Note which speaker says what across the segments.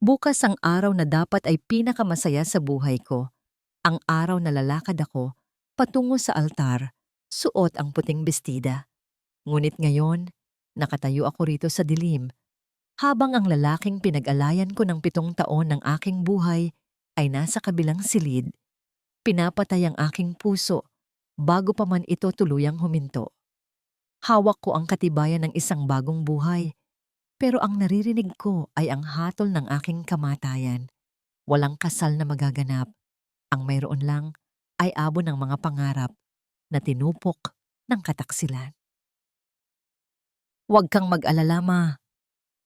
Speaker 1: Bukas ang araw na dapat ay pinakamasaya sa buhay ko. Ang araw na lalakad ako patungo sa altar, suot ang puting bestida. Ngunit ngayon, nakatayo ako rito sa dilim, habang ang lalaking pinag-alayan ko ng 7 taon ng aking buhay ay nasa kabilang silid. Pinapatay ang aking puso bago pa man ito tuluyang huminto. Hawak ko ang katibayan ng isang bagong buhay, pero ang naririnig ko ay ang hatol ng aking kamatayan. Walang kasal na magaganap. Ang mayroon lang ay abo ng mga pangarap na tinupok ng kataksilan. Huwag kang mag-alala, ma.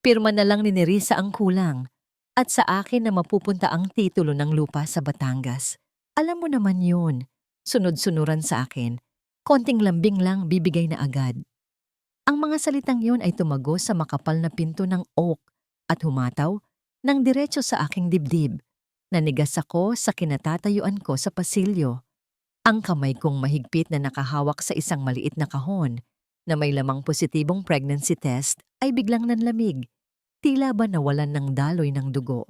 Speaker 1: Pirma na lang ni Nerissa ang kulang at sa akin na mapupunta ang titulo ng lupa sa Batangas. Alam mo naman yun. Sunod-sunuran sa akin. Konting lambing lang bibigay na agad. Ang mga salitang yun ay tumago sa makapal na pinto ng oak at humataw ng diretso sa aking dibdib. Nanigas ako sa kinatatayuan ko sa pasilyo. Ang kamay kong mahigpit na nakahawak sa isang maliit na kahon na may lamang positibong pregnancy test ay biglang nanlamig. Tila ba nawalan ng daloy ng dugo.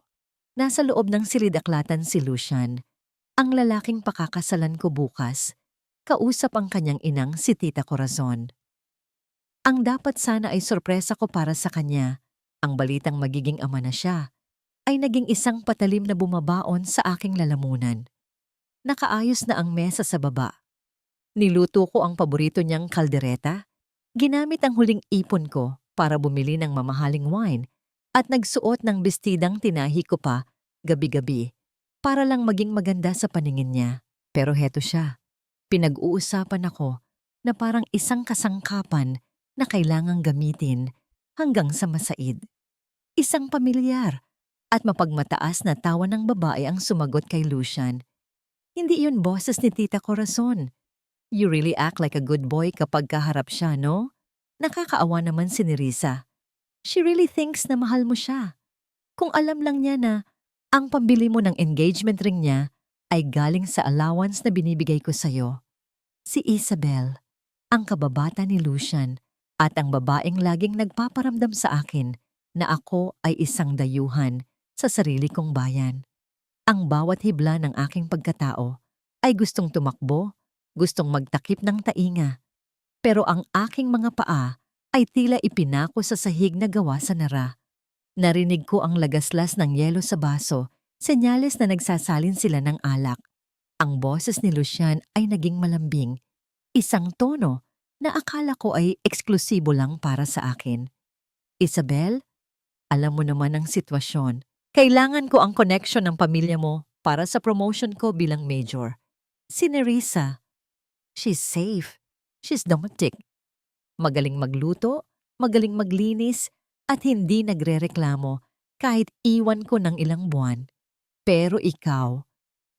Speaker 1: Nasa loob ng silid-aklatan si Lucian, ang lalaking pakakasalan ko bukas. Kausap ang kanyang inang si Tita Corazon. Ang dapat sana ay sorpresa ko para sa kanya, ang balitang magiging ama na siya, ay naging isang patalim na bumabaon sa aking lalamunan. Nakaayos na ang mesa sa baba. Niluto ko ang paborito niyang kaldereta, ginamit ang huling ipon ko para bumili ng mamahaling wine at nagsuot ng bestidang tinahi ko pa gabi-gabi para lang maging maganda sa paningin niya. Pero heto siya, pinag-uusapan ako na parang isang kasangkapan na kailangang gamitin hanggang sa masaid. Isang pamilyar at mapagmataas na tawa ng babae ang sumagot kay Lucian. Hindi yun boses ni Tita Corazon. You really act like a good boy kapag kaharap siya, no? Nakakaawa naman si Nerissa. She really thinks na mahal mo siya. Kung alam lang niya na ang pambili mo ng engagement ring niya ay galing sa allowance na binibigay ko sa'yo. Si Isabel, ang kababata ni Lucian at ang babaeng laging nagpaparamdam sa akin na ako ay isang dayuhan sa sarili kong bayan. Ang bawat hibla ng aking pagkatao ay gustong tumakbo, gustong magtakip ng tainga. Pero ang aking mga paa ay tila ipinako sa sahig na gawa sa nara. Narinig ko ang lagaslas ng yelo sa baso, senyales na nagsasalin sila ng alak. Ang boses ni Lucian ay naging malambing, isang tono na akala ko ay eksklusibo lang para sa akin. Isabel, alam mo naman ang sitwasyon. Kailangan ko ang connection ng pamilya mo para sa promotion ko bilang major. Si Nerissa, she's safe, she's domestic. Magaling magluto, magaling maglinis, at hindi nagrereklamo kahit iwan ko ng ilang buwan. Pero ikaw,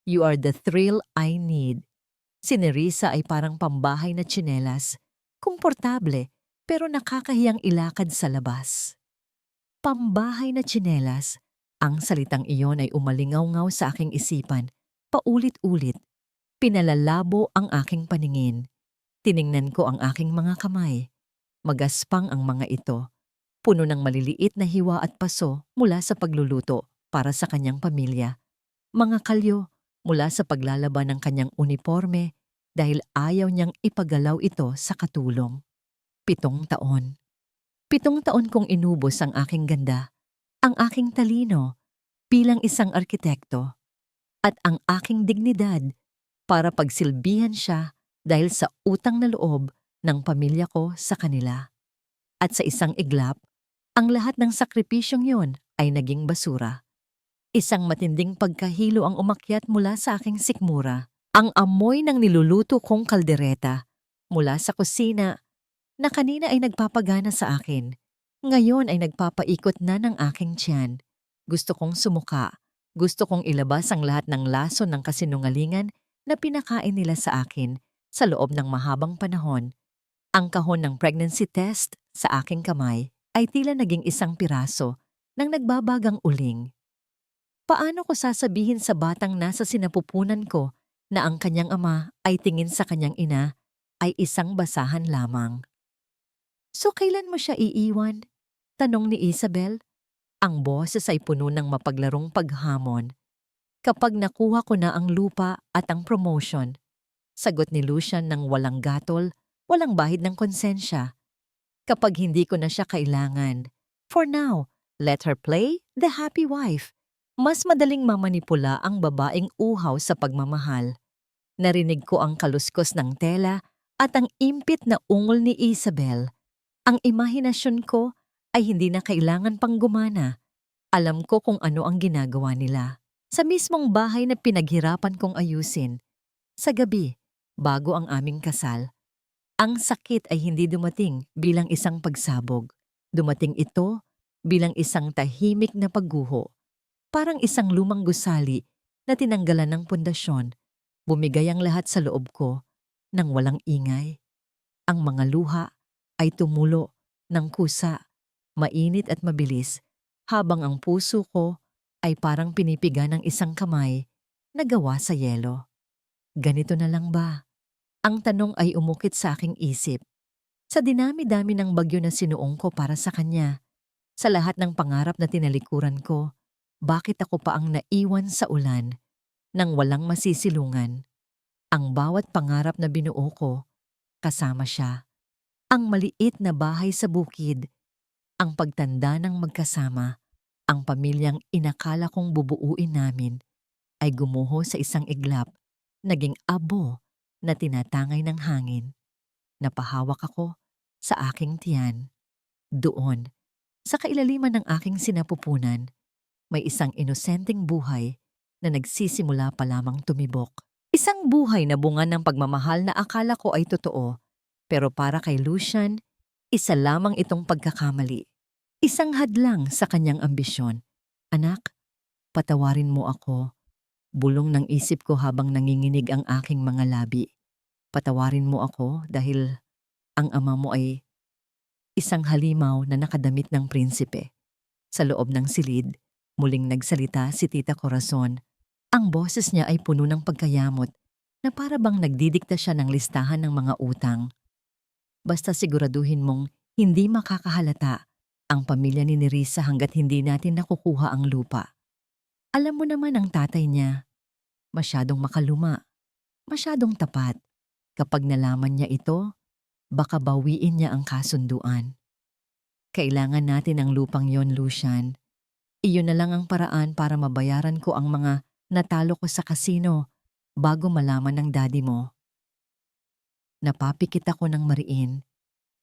Speaker 1: you are the thrill I need. Si Nerissa ay parang pambahay na tsinelas, komportable pero nakakahiyang ilakad sa labas. Pambahay na tsinelas, ang salitang iyon ay umalingaw-ngaw sa aking isipan, paulit-ulit. Pinalalabo ang aking paningin. Tiningnan ko ang aking mga kamay. Magaspang ang mga ito, puno ng maliliit na hiwa at paso mula sa pagluluto para sa kanyang pamilya. Mga kalyo mula sa paglalaba ng kanyang uniforme dahil ayaw niyang ipagalaw ito sa katulong. 7 taon. 7 taon kong inubos ang aking ganda, ang aking talino bilang isang arkitekto, at ang aking dignidad para pagsilbihan siya dahil sa utang na loob ng pamilya ko sa kanila. At sa isang iglap, ang lahat ng sakripisyong yon ay naging basura. Isang matinding pagkahilo ang umakyat mula sa aking sikmura. Ang amoy ng niluluto kong kaldereta mula sa kusina na kanina ay nagpapagana sa akin, ngayon ay nagpapaikot na ng aking tiyan. Gusto kong sumuka, gusto kong ilabas ang lahat ng lason ng kasinungalingan na pinakain nila sa akin sa loob ng mahabang panahon. Ang kahon ng pregnancy test sa aking kamay ay tila naging isang piraso ng nagbabagang uling. Paano ko sasabihin sa batang nasa sinapupunan ko na ang kanyang ama ay tingin sa kanyang ina ay isang basahan lamang? So kailan mo siya iiwan? Tanong ni Isabel. Ang boses ay puno ng mapaglarong paghamon. Kapag nakuha ko na ang lupa at ang promotion, sagot ni Lucian ng walang gatol, walang bahid ng konsensya. Kapag hindi ko na siya kailangan, for now, let her play the happy wife. Mas madaling mamanipula ang babaeng uhaw sa pagmamahal. Narinig ko ang kaluskos ng tela at ang impit na ungol ni Isabel. Ang imahinasyon ko ay hindi na kailangan pang gumana. Alam ko kung ano ang ginagawa nila. Sa mismong bahay na pinaghirapan kong ayusin. Sa gabi, bago ang aming kasal. Ang sakit ay hindi dumating bilang isang pagsabog. Dumating ito bilang isang tahimik na pagguho. Parang isang lumang gusali na tinanggalan ng pundasyon. Bumigay ang lahat sa loob ko nang walang ingay. Ang mga luha ay tumulo ng kusa, mainit at mabilis, habang ang puso ko ay parang pinipiga ng isang kamay na gawa sa yelo. Ganito na lang ba? Ang tanong ay umukit sa aking isip. Sa dinami-dami ng bagyo na sinuong ko para sa kanya, sa lahat ng pangarap na tinalikuran ko, bakit ako pa ang naiwan sa ulan nang walang masisilungan? Ang bawat pangarap na binuo ko, kasama siya. Ang maliit na bahay sa bukid, ang pagtanda ng magkasama, ang pamilyang inakala kong bubuuin namin, ay gumuho sa isang iglap, naging abo na tinatangay ng hangin. Napahawak ako sa aking tiyan. Doon, sa kailaliman ng aking sinapupunan, may isang inosenteng buhay na nagsisimula pa lamang tumibok. Isang buhay na bunga ng pagmamahal na akala ko ay totoo, pero para kay Lucian, isa lamang itong pagkakamali. Isang hadlang sa kanyang ambisyon. Anak, patawarin mo ako. Bulong ng isip ko habang nanginginig ang aking mga labi. Patawarin mo ako dahil ang ama mo ay isang halimaw na nakadamit ng prinsipe. Sa loob ng silid, muling nagsalita si Tita Corazon. Ang boses niya ay puno ng pagkayamot na para bang nagdidikta siya ng listahan ng mga utang. Basta siguraduhin mong hindi makakahalata ang pamilya ni Nerissa hanggat hindi natin nakukuha ang lupa. Alam mo naman ang tatay niya, masyadong makaluma, masyadong tapat. Kapag nalaman niya ito, baka bawiin niya ang kasunduan. Kailangan natin ang lupang yon, Lucian. Iyon na lang ang paraan para mabayaran ko ang mga natalo ko sa kasino bago malaman ng daddy mo. Napapikit ako ng mariin.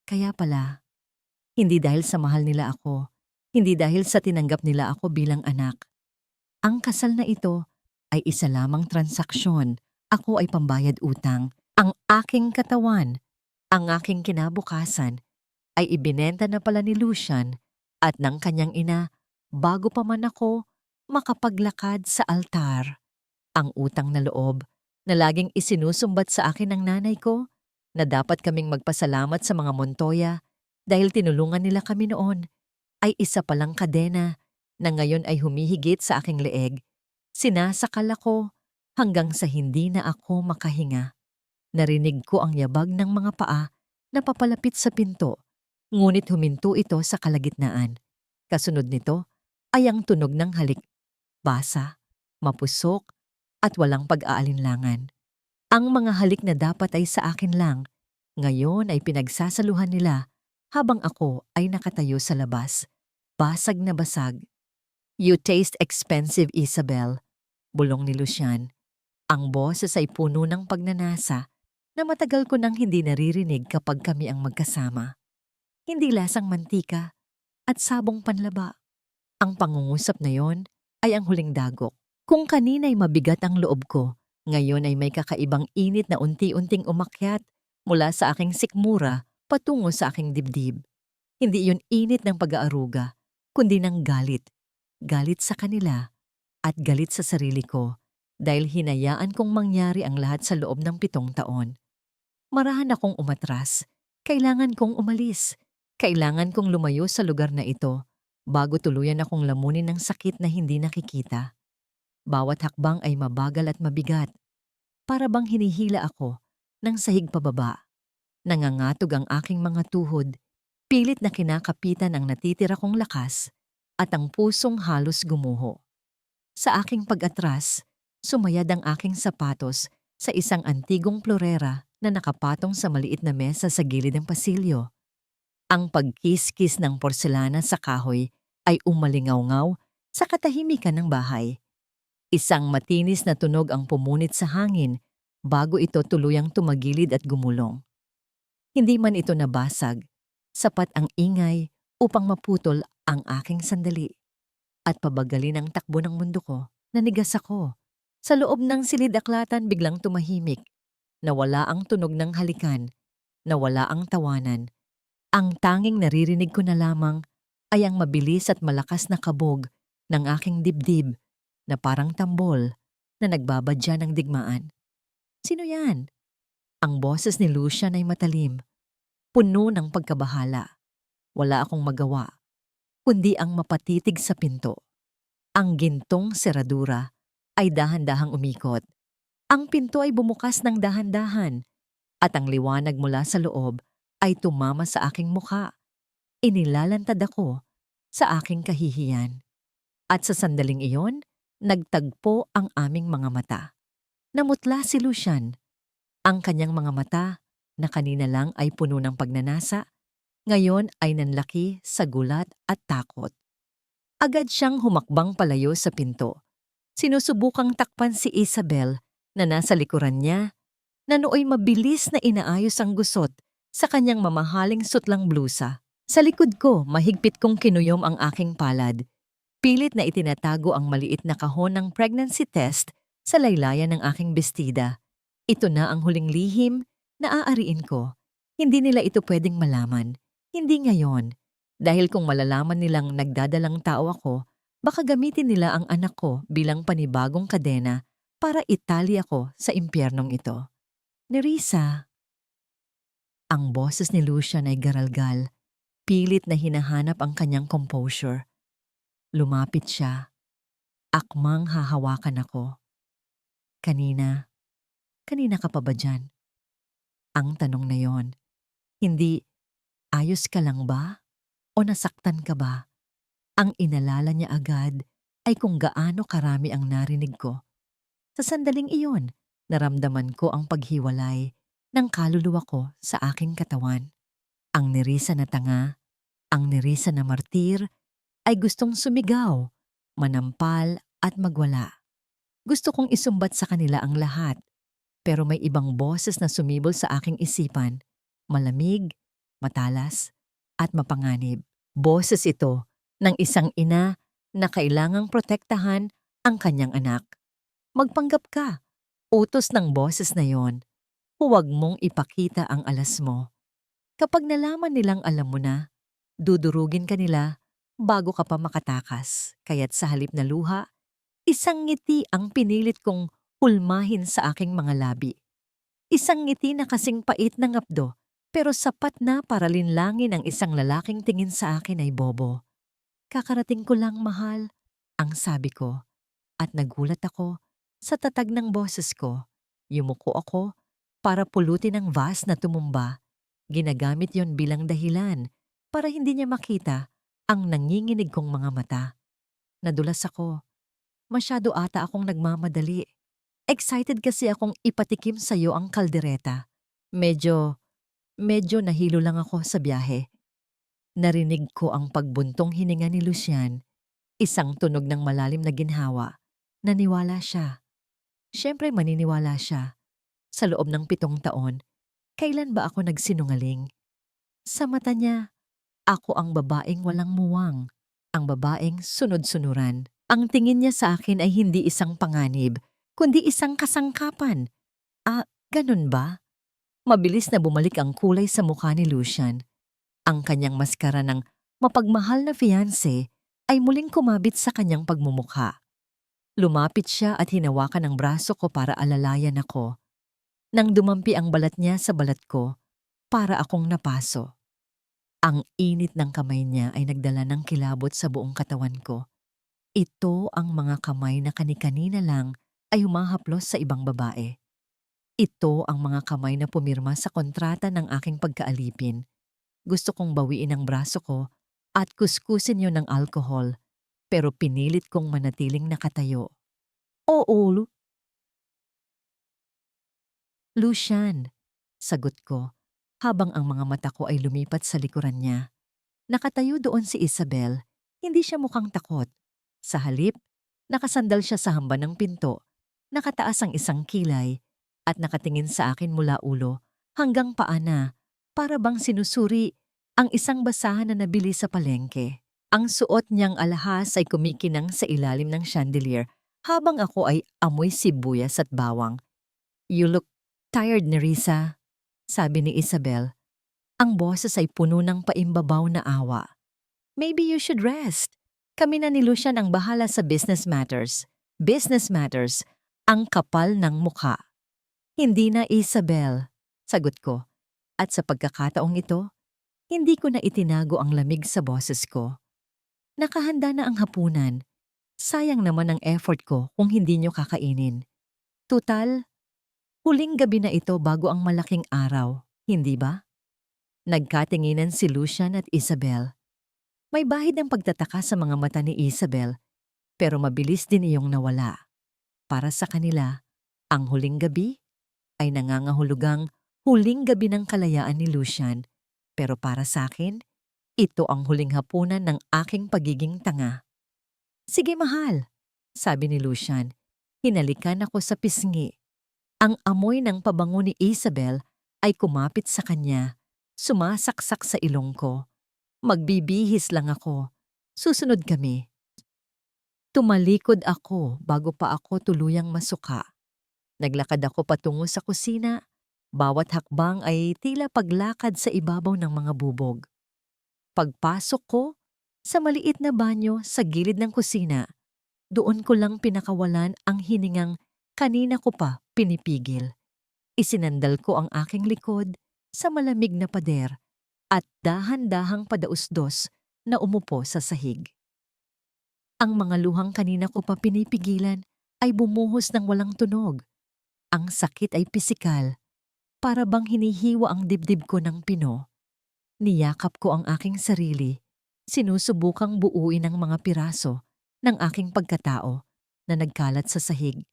Speaker 1: Kaya pala, hindi dahil sa mahal nila ako, hindi dahil sa tinanggap nila ako bilang anak. Ang kasal na ito ay isa lamang transaksyon. Ako ay pambayad utang. Ang aking katawan, ang aking kinabukasan, ay ibinenta na pala ni Lucian at ng kanyang ina bago pa man ako makapaglakad sa altar. Ang utang na loob na laging isinusumbat sa akin ng nanay ko na dapat kaming magpasalamat sa mga Montoya dahil tinulungan nila kami noon, ay isa palang kadena na ngayon ay humihigit sa aking leeg. Sinasakal ako hanggang sa hindi na ako makahinga. Narinig ko ang yabag ng mga paa na papalapit sa pinto, ngunit huminto ito sa kalagitnaan. Kasunod nito ay ang tunog ng halik, basa, mapusok, at walang pag-aalinlangan. Ang mga halik na dapat ay sa akin lang, ngayon ay pinagsasaluhan nila habang ako ay nakatayo sa labas. Basag na basag. "You taste expensive, Isabel," bulong ni Lucian. Ang boses ay puno ng pagnanasa na matagal ko nang hindi naririnig kapag kami ang magkasama. Hindi lasang mantika at sabong panlaba. Ang pangungusap na yon ay ang huling dagok. Kung kanina'y mabigat ang loob ko, ngayon ay may kakaibang init na unti-unting umakyat mula sa aking sikmura patungo sa aking dibdib. Hindi iyon init ng pag-aaruga, kundi ng galit. Galit sa kanila at galit sa sarili ko dahil hinayaan kong mangyari ang lahat sa loob ng 7 taon. Marahan akong umatras. Kailangan kong umalis. Kailangan kong lumayo sa lugar na ito bago tuluyan akong lamunin ng sakit na hindi nakikita. Bawat hakbang ay mabagal at mabigat. Para bang hinihila ako ng sahig pababa. Nangangatog ang aking mga tuhod. Pilit na kinakapitan ang natitira kong lakas. at ang pusong halos gumuho. Sa aking pag-atras, sumayad ang aking sapatos sa isang antigong florera na nakapatong sa maliit na mesa sa gilid ng pasilyo. Ang pagkiskis ng porselana sa kahoy ay umalingaw-ngaw sa katahimikan ng bahay. Isang matinis na tunog ang pumunit sa hangin bago ito tuluyang tumagilid at gumulong. Hindi man ito nabasag, sapat ang ingay upang maputol ang aking sandali. At pabagalin ang takbo ng mundo ko, nanigas ako. Sa loob ng silid-aklatan biglang tumahimik. Nawala ang tunog ng halikan, nawala ang tawanan. Ang tanging naririnig ko na lamang ay ang mabilis at malakas na kabog ng aking dibdib na parang tambol na nagbabadya ng digmaan. Sino yan? Ang boses ni Lucian ay matalim, puno ng pagkabahala. Wala akong magawa, kundi ang mapatitig sa pinto. Ang gintong seradura ay dahan-dahang umikot. Ang pinto ay bumukas ng dahan-dahan at ang liwanag mula sa loob ay tumama sa aking mukha. Inilalantad ako sa aking kahihiyan. At sa sandaling iyon, nagtagpo ang aming mga mata. Namutla si Lucian. Ang kanyang mga mata na kanina lang ay puno ng pagnanasa, ngayon ay nanlaki sa gulat at takot. Agad siyang humakbang palayo sa pinto. Sinusubukang takpan si Isabel na nasa likuran niya, na nooy mabilis na inaayos ang gusot sa kanyang mamahaling sutlang blusa. Sa likod ko, mahigpit kong kinuyom ang aking palad. Pilit na itinatago ang maliit na kahon ng pregnancy test sa laylayan ng aking bestida. Ito na ang huling lihim na aariin ko. Hindi nila ito pwedeng malaman. Hindi ngayon. Dahil kung malalaman nilang nagdadalang tao ako, baka gamitin nila ang anak ko bilang panibagong kadena para itali ako sa impyernong ito. Nerissa. Ang boses ni Lucian ay garalgal. Pilit na hinahanap ang kanyang composure. Lumapit siya. Akmang hahawakan ako. Kanina ka pa ba dyan? Ang tanong na yon. Hindi, ayos ka lang ba? O nasaktan ka ba? Ang inalala niya agad ay kung gaano karami ang narinig ko. Sa sandaling iyon, naramdaman ko ang paghiwalay ng kaluluwa ko sa aking katawan. Ang Nerissa na tanga, ang Nerissa na martir, ay gustong sumigaw, manampal at magwala. Gusto kong isumbat sa kanila ang lahat, pero may ibang boses na sumibol sa aking isipan, malamig, matalas, at mapanganib. Boses ito ng isang ina na kailangang protektahan ang kanyang anak. Magpanggap ka, utos ng boses na yon. Huwag mong ipakita ang alas mo. Kapag nalaman nilang alam mo na, dudurugin ka nila bago ka pa makatakas. Kaya't sa halip na luha, isang ngiti ang pinilit kong hulmahin sa aking mga labi. Isang ngiti na kasing pait ng ngapdo, pero sapat na para linlangin ang isang lalaking tingin sa akin ay bobo. Kakarating ko lang, mahal, ang sabi ko, at nagulat ako sa tatag ng boses ko. Yumuko ako para pulutin ang vase na tumumba. Ginagamit yon bilang dahilan para hindi niya makita ang nanginginig kong mga mata. Nadulas ako. Masyado ata akong nagmamadali. Excited kasi akong ipatikim sa'yo ang kaldereta. Medyo nahilo lang ako sa biyahe. Narinig ko ang pagbuntong hininga ni Lucian, isang tunog ng malalim na ginhawa. Naniwala siya. Siyempre maniniwala siya. Sa loob ng 7 taon, kailan ba ako nagsinungaling? Sa mata niya, ako ang babaeng walang muwang, ang babaeng sunod-sunuran. Ang tingin niya sa akin ay hindi isang panganib, kundi isang kasangkapan. Ganun ba? Mabilis na bumalik ang kulay sa mukha ni Lucian. Ang kanyang maskara ng mapagmahal na fiancé ay muling kumabit sa kanyang pagmumukha. Lumapit siya at hinawakan ang braso ko para alalayan ako. Nang dumampi ang balat niya sa balat ko, para akong napaso. Ang init ng kamay niya ay nagdala ng kilabot sa buong katawan ko. Ito ang mga kamay na kani-kanina lang ay humahaplos sa ibang babae. Ito ang mga kamay na pumirma sa kontrata ng aking pagkaalipin. Gusto kong bawiin ang braso ko at kuskusin yun ng alkohol pero pinilit kong manatiling nakatayo. Oo, Lucian, sagot ko, habang ang mga mata ko ay lumipat sa likuran niya. Nakatayo doon si Isabel, hindi siya mukhang takot. Sa halip, nakasandal siya sa hamba ng pinto, nakataas ang isang kilay, at nakatingin sa akin mula ulo hanggang paa na, para bang sinusuri ang isang basahan na nabili sa palengke. Ang suot niyang alahas ay kumikinang sa ilalim ng chandelier habang ako ay amoy sibuyas at bawang. "You look tired, Nerissa," sabi ni Isabel. Ang boses ay puno ng paimbabaw na awa. "Maybe you should rest. Kami na ni Lucian ang bahala sa business matters." Business matters, ang kapal ng mukha. "Hindi na, Isabel," sagot ko. At sa pagkakataong ito, hindi ko na itinago ang lamig sa boses ko. "Nakahanda na ang hapunan. Sayang naman ang effort ko kung hindi nyo kakainin. Tutal, huling gabi na ito bago ang malaking araw, hindi ba?" Nagkatinginan si Lucian at Isabel. May bahid ng pagtataka sa mga mata ni Isabel, pero mabilis din iyong nawala. Para sa kanila, ang huling gabi ay nangangahulugang huling gabi ng kalayaan ni Lucian, pero para sa akin, ito ang huling hapunan ng aking pagiging tanga. "Sige, mahal," sabi ni Lucian. Hinalikan ako sa pisngi. Ang amoy ng pabango ni Isabel ay kumapit sa kanya, sumasaksak sa ilong ko. Magbibihis lang ako. Susunod kami. Tumalikod ako bago pa ako tuluyang masuka. Naglakad ako patungo sa kusina. Bawat hakbang ay tila paglakad sa ibabaw ng mga bubog. Pagpasok ko sa maliit na banyo sa gilid ng kusina, doon ko lang pinakawalan ang hiningang kanina ko pa pinipigil. Isinandal ko ang aking likod sa malamig na pader at dahan-dahang padausdos na umupo sa sahig. Ang mga luhang kanina ko pa pinipigilan ay bumuhos ng walang tunog. Ang sakit ay pisikal, para bang hinihiwa ang dibdib ko ng pino. Niyakap ko ang aking sarili, sinusubukang buuin ang mga piraso ng aking pagkatao na nagkalat sa sahig.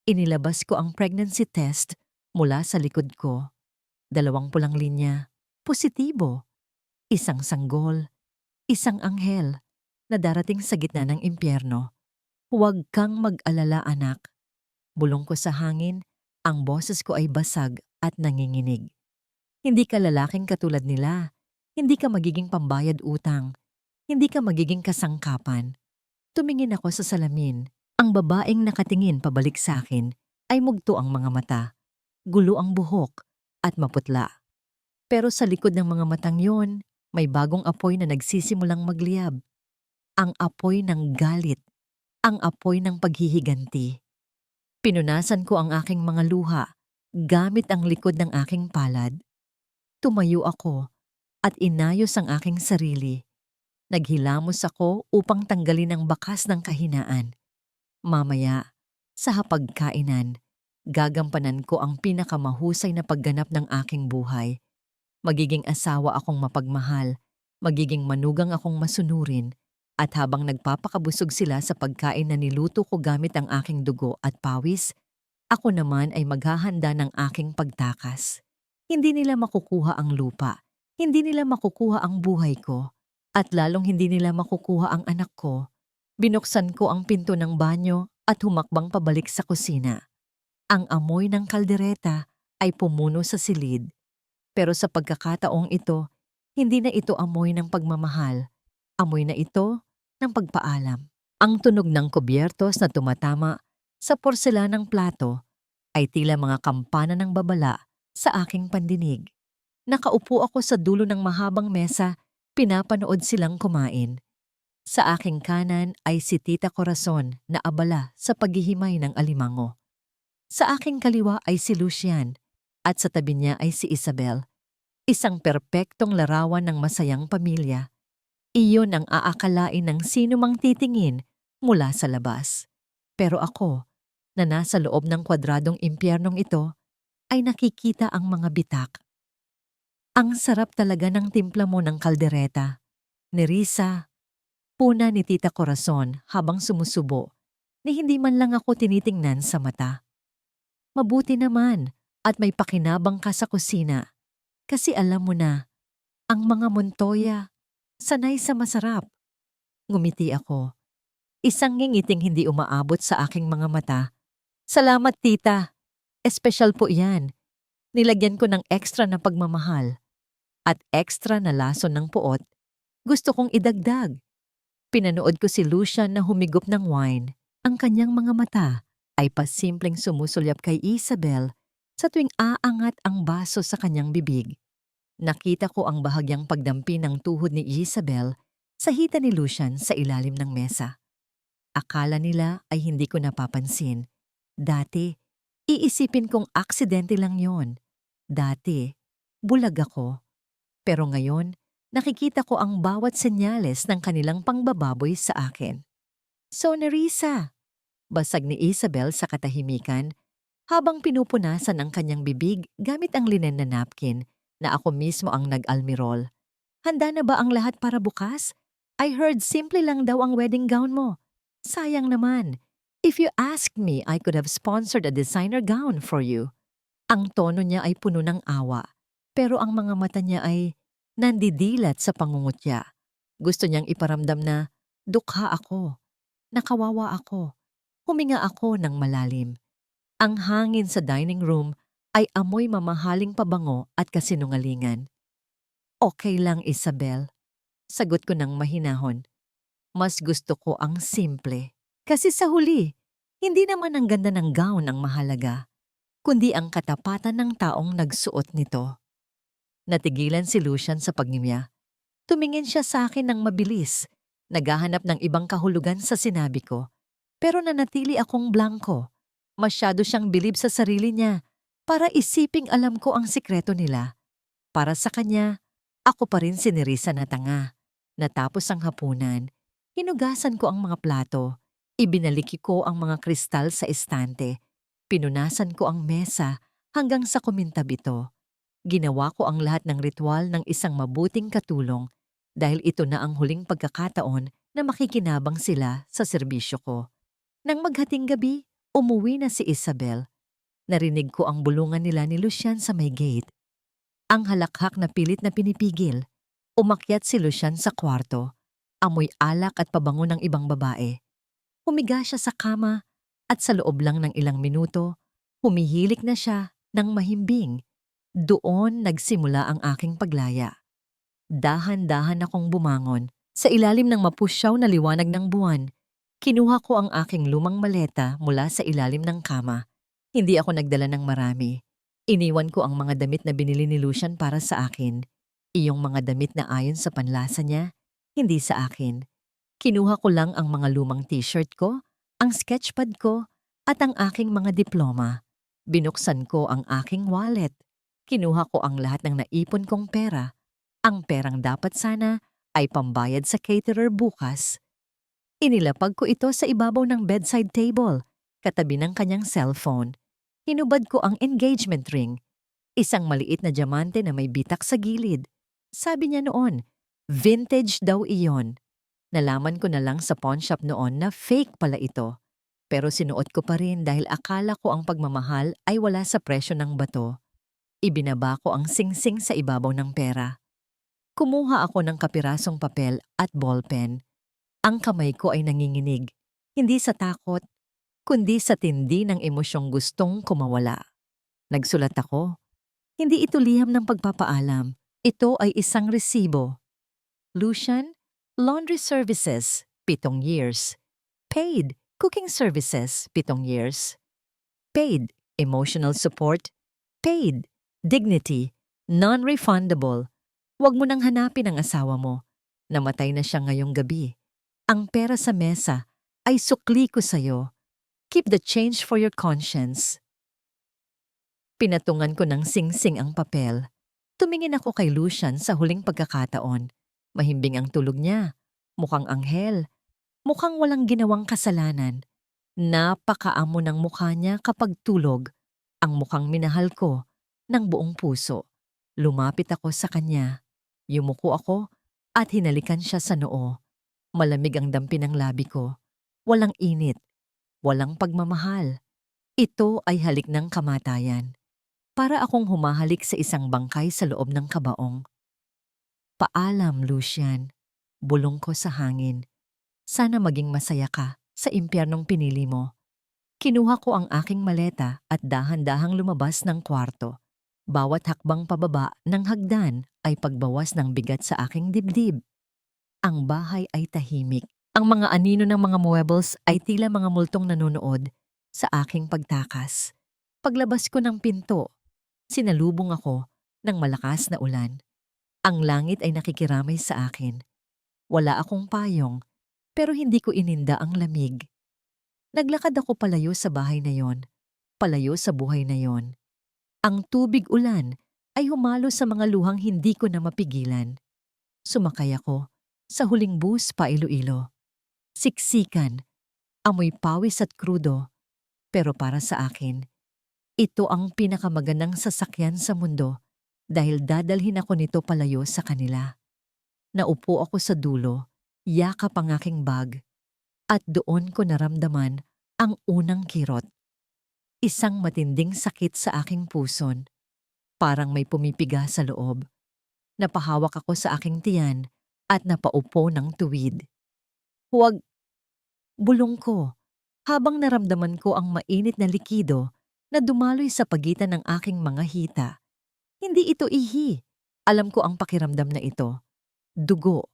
Speaker 1: Inilabas ko ang pregnancy test mula sa likod ko. 2 pulang linya, positibo. Isang sanggol, isang anghel na darating sa gitna ng impyerno. "Huwag kang mag-alala, anak." Bulong ko sa hangin, ang boses ko ay basag at nanginginig. "Hindi ka lalaking katulad nila. Hindi ka magiging pambayad utang. Hindi ka magiging kasangkapan." Tumingin ako sa salamin. Ang babaeng nakatingin pabalik sa akin ay mugto ang mga mata, gulo ang buhok, at maputla. Pero sa likod ng mga matang yon, may bagong apoy na nagsisimulang magliyab. Ang apoy ng galit, ang apoy ng paghihiganti. Pinunasan ko ang aking mga luha gamit ang likod ng aking palad. Tumayo ako at inayos ang aking sarili. Naghilamos ako upang tanggalin ang bakas ng kahinaan. Mamaya, sa hapagkainan, gagampanan ko ang pinakamahusay na pagganap ng aking buhay. Magiging asawa akong mapagmahal, magiging manugang akong masunurin, at habang nagpapakabusog sila sa pagkain na niluto ko gamit ang aking dugo at pawis, ako naman ay maghahanda ng aking pagtakas. Hindi nila makukuha ang lupa, hindi nila makukuha ang buhay ko, at lalong hindi nila makukuha ang anak ko. Binuksan ko ang pinto ng banyo at humakbang pabalik sa kusina. Ang amoy ng kaldereta ay pumuno sa silid. Pero sa pagkakataong ito, hindi na ito amoy ng pagmamahal. Amoy na ito ng pagpaalam. Ang tunog ng kubyertos na tumatama sa porselanang plato ay tila mga kampana ng babala sa aking pandinig. Nakaupo ako sa dulo ng mahabang mesa, pinapanood silang kumain. Sa aking kanan ay si Tita Corazon na abala sa paghihimay ng alimango. Sa aking kaliwa ay si Lucian at sa tabi niya ay si Isabel. Isang perpektong larawan ng masayang pamilya. Iyon ang aakalain ng sino mang titingin mula sa labas. Pero ako, na nasa loob ng kwadradong impyernong ito, ay nakikita ang mga bitak. "Ang sarap talaga ng timpla mo ng kaldereta, Nerissa," Puna ni Tita Corazon habang sumusubo ni hindi man lang ako tinitingnan sa mata. Mabuti naman at may pakinabang ka sa kusina kasi alam mo na, ang mga Montoya, sanay sa masarap. Ngumiti ako. Isang ngingiting hindi umaabot sa aking mga mata. Salamat tita, espesyal po yan. Nilagyan ko ng extra na pagmamahal at extra na lason ng puot. Gusto kong idagdag. Pinanood ko si Lucian na humigop ng wine. Ang kanyang mga mata ay pasimpleng sumusulyap kay Isabel sa tuwing aangat ang baso sa kanyang bibig. Nakita ko ang bahagyang pagdampi ng tuhod ni Isabel sa hita ni Lucian sa ilalim ng mesa. Akala nila ay hindi ko napapansin. Dati, iisipin kong aksidente lang yon. Dati, bulag ako. Pero ngayon, nakikita ko ang bawat senyales ng kanilang pangbababoy sa akin. So, Nerissa, basag ni Isabel sa katahimikan habang pinupunasan ang kanyang bibig gamit ang linen na napkin na ako mismo ang nag-almirol. Handa na ba ang lahat para bukas? I heard simple lang daw ang wedding gown mo. Sayang naman. If you asked me, I could have sponsored a designer gown for you. Ang tono niya ay puno ng awa, pero ang mga mata niya ay nandidilat sa pangungutya. Gusto niyang iparamdam na dukha ako, nakawawa ako, huminga ako ng malalim. Ang hangin sa dining room ay amoy mamahaling pabango at kasinungalingan. Okay lang, Isabel. Sagot ko ng mahinahon. Mas gusto ko ang simple. Kasi sa huli, hindi naman ang ganda ng gown ang mahalaga, kundi ang katapatan ng taong nagsuot nito. Natigilan si Lucian sa pagngimya. Tumingin siya sa akin ng mabilis, naghahanap ng ibang kahulugan sa sinabi ko. Pero nanatili akong blanko. Masyado siyang bilib sa sarili niya para isiping alam ko ang sikreto nila. Para sa kanya, ako pa rin si Nerissa na tanga. Natapos ang hapunan, hinugasan ko ang mga plato, ibinaliki ko ang mga kristal sa estante, pinunasan ko ang mesa hanggang sa kumintab ito. Ginawa ko ang lahat ng ritual ng isang mabuting katulong dahil ito na ang huling pagkakataon na makikinabang sila sa serbisyo ko. Nang maghating gabi, umuwi na si Isabel. Narinig ko ang bulungan nila ni Lucian sa may gate. Ang halakhak na pilit na pinipigil. Umakyat si Lucian sa kwarto. Amoy alak at pabango ng ibang babae. Humiga siya sa kama at sa loob lang ng ilang minuto, humihilik na siya ng mahimbing. Doon nagsimula ang aking paglaya. Dahan-dahan akong bumangon. Sa ilalim ng mapusyaw na liwanag ng buwan, kinuha ko ang aking lumang maleta mula sa ilalim ng kama. Hindi ako nagdala ng marami. Iniwan ko ang mga damit na binili ni Lucian para sa akin. Iyong mga damit na ayon sa panlasa niya, hindi sa akin. Kinuha ko lang ang mga lumang t-shirt ko, ang sketchpad ko, at ang aking mga diploma. Binuksan ko ang aking wallet. Kinuha ko ang lahat ng naipon kong pera. Ang perang dapat sana ay pambayad sa caterer bukas. Inilapag ko ito sa ibabaw ng bedside table, katabi ng kanyang cellphone. Hinubad ko ang engagement ring, isang maliit na diamante na may bitak sa gilid. Sabi niya noon, vintage daw iyon. Nalaman ko na lang sa pawn shop noon na fake pala ito. Pero sinuot ko pa rin dahil akala ko ang pagmamahal ay wala sa presyo ng bato. Ibinaba ko ang singsing sa ibabaw ng pera. Kumuha ako ng kapirasong papel at ballpen. Ang kamay ko ay nanginginig, hindi sa takot, kundi sa tindi ng emosyong gustong kumawala. Nagsulat ako. Hindi ito liham ng pagpapaalam. Ito ay isang resibo. Lucian, laundry services, 7 years. Paid, cooking services, 7 years. Paid, emotional support. Paid, dignity, non-refundable. Huwag mo nang hanapin ang asawa mo. Namatay na siya ngayong gabi. Ang pera sa mesa ay sukli ko sa'yo. Keep the change for your conscience. Pinatungan ko ng singsing ang papel. Tumingin ako kay Lucian sa huling pagkakataon. Mahimbing ang tulog niya. Mukhang anghel. Mukhang walang ginawang kasalanan. Napakaamo ng mukha niya kapag tulog. Ang mukhang minahal ko ng buong puso. Lumapit ako sa kanya. Yumuko ako at hinalikan siya sa noo. Malamig ang dampi ng labi ko. Walang init, walang pagmamahal. Ito ay halik ng kamatayan. Para akong humahalik sa isang bangkay sa loob ng kabaong. Paalam, Lucian. Bulong ko sa hangin. Sana maging masaya ka sa impyernong pinili mo. Kinuha ko ang aking maleta at dahan-dahang lumabas ng kwarto. Bawat hakbang pababa ng hagdan ay pagbawas ng bigat sa aking dibdib. Ang bahay ay tahimik. Ang mga anino ng mga muebles ay tila mga multong nanonood sa aking pagtakas. Paglabas ko ng pinto, sinalubong ako ng malakas na ulan. Ang langit ay nakikiramay sa akin. Wala akong payong, pero hindi ko ininda ang lamig. Naglakad ako palayo sa bahay na yon, palayo sa buhay na yon. Ang tubig ulan ay humalo sa mga luhang hindi ko na mapigilan. Sumakay ako sa huling bus pa Iloilo. Siksikan, amoy pawis at krudo, pero para sa akin, ito ang pinakamagandang sasakyan sa mundo dahil dadalhin ako nito palayo sa kanila. Naupo ako sa dulo, yakap ang aking bag, at doon ko naramdaman ang unang kirot. Isang matinding sakit sa aking puson. Parang may pumipiga sa loob. Napahawak ako sa aking tiyan at napaupo ng tuwid. Huwag, bulong ko, habang naramdaman ko ang mainit na likido na dumaloy sa pagitan ng aking mga hita. Hindi ito ihi. Alam ko ang pakiramdam na ito. Dugo.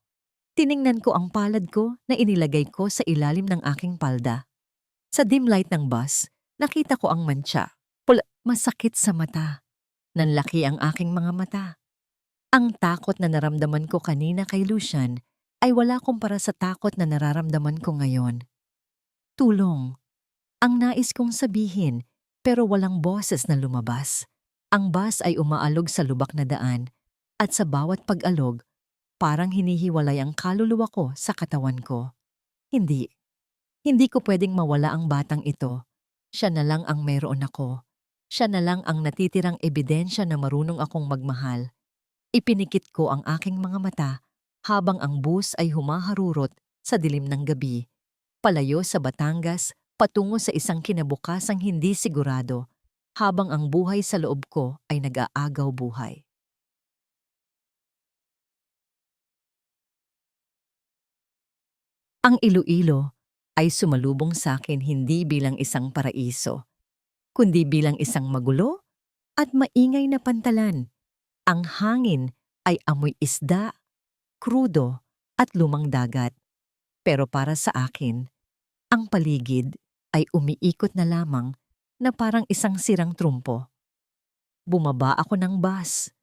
Speaker 1: Tiningnan ko ang palad ko na inilagay ko sa ilalim ng aking palda. Sa dim light ng bus, nakita ko ang mantsa. Masakit sa mata. Nanlaki ang aking mga mata. Ang takot na naramdaman ko kanina kay Lucian ay wala kumpara sa takot na nararamdaman ko ngayon. Tulong. Ang nais kong sabihin, pero walang boses na lumabas. Ang bus ay umaalog sa lubak na daan, at sa bawat pag-alog, parang hinihiwalay ang kaluluwa ko sa katawan ko. Hindi ko pwedeng mawala ang batang ito. Siya na lang ang mayroon ako. Siya na lang ang natitirang ebidensya na marunong akong magmahal. Ipinikit ko ang aking mga mata habang ang bus ay humaharurot sa dilim ng gabi. Palayo sa Batangas, patungo sa isang kinabukasang hindi sigurado, habang ang buhay sa loob ko ay nag-aagaw buhay. Ang Iloilo ay sumalubong sa akin hindi bilang isang paraiso, kundi bilang isang magulo at maingay na pantalan. Ang hangin ay amoy isda, krudo at lumang dagat. Pero para sa akin, ang paligid ay umiikot na lamang na parang isang sirang trumpo. Bumaba ako ng bus.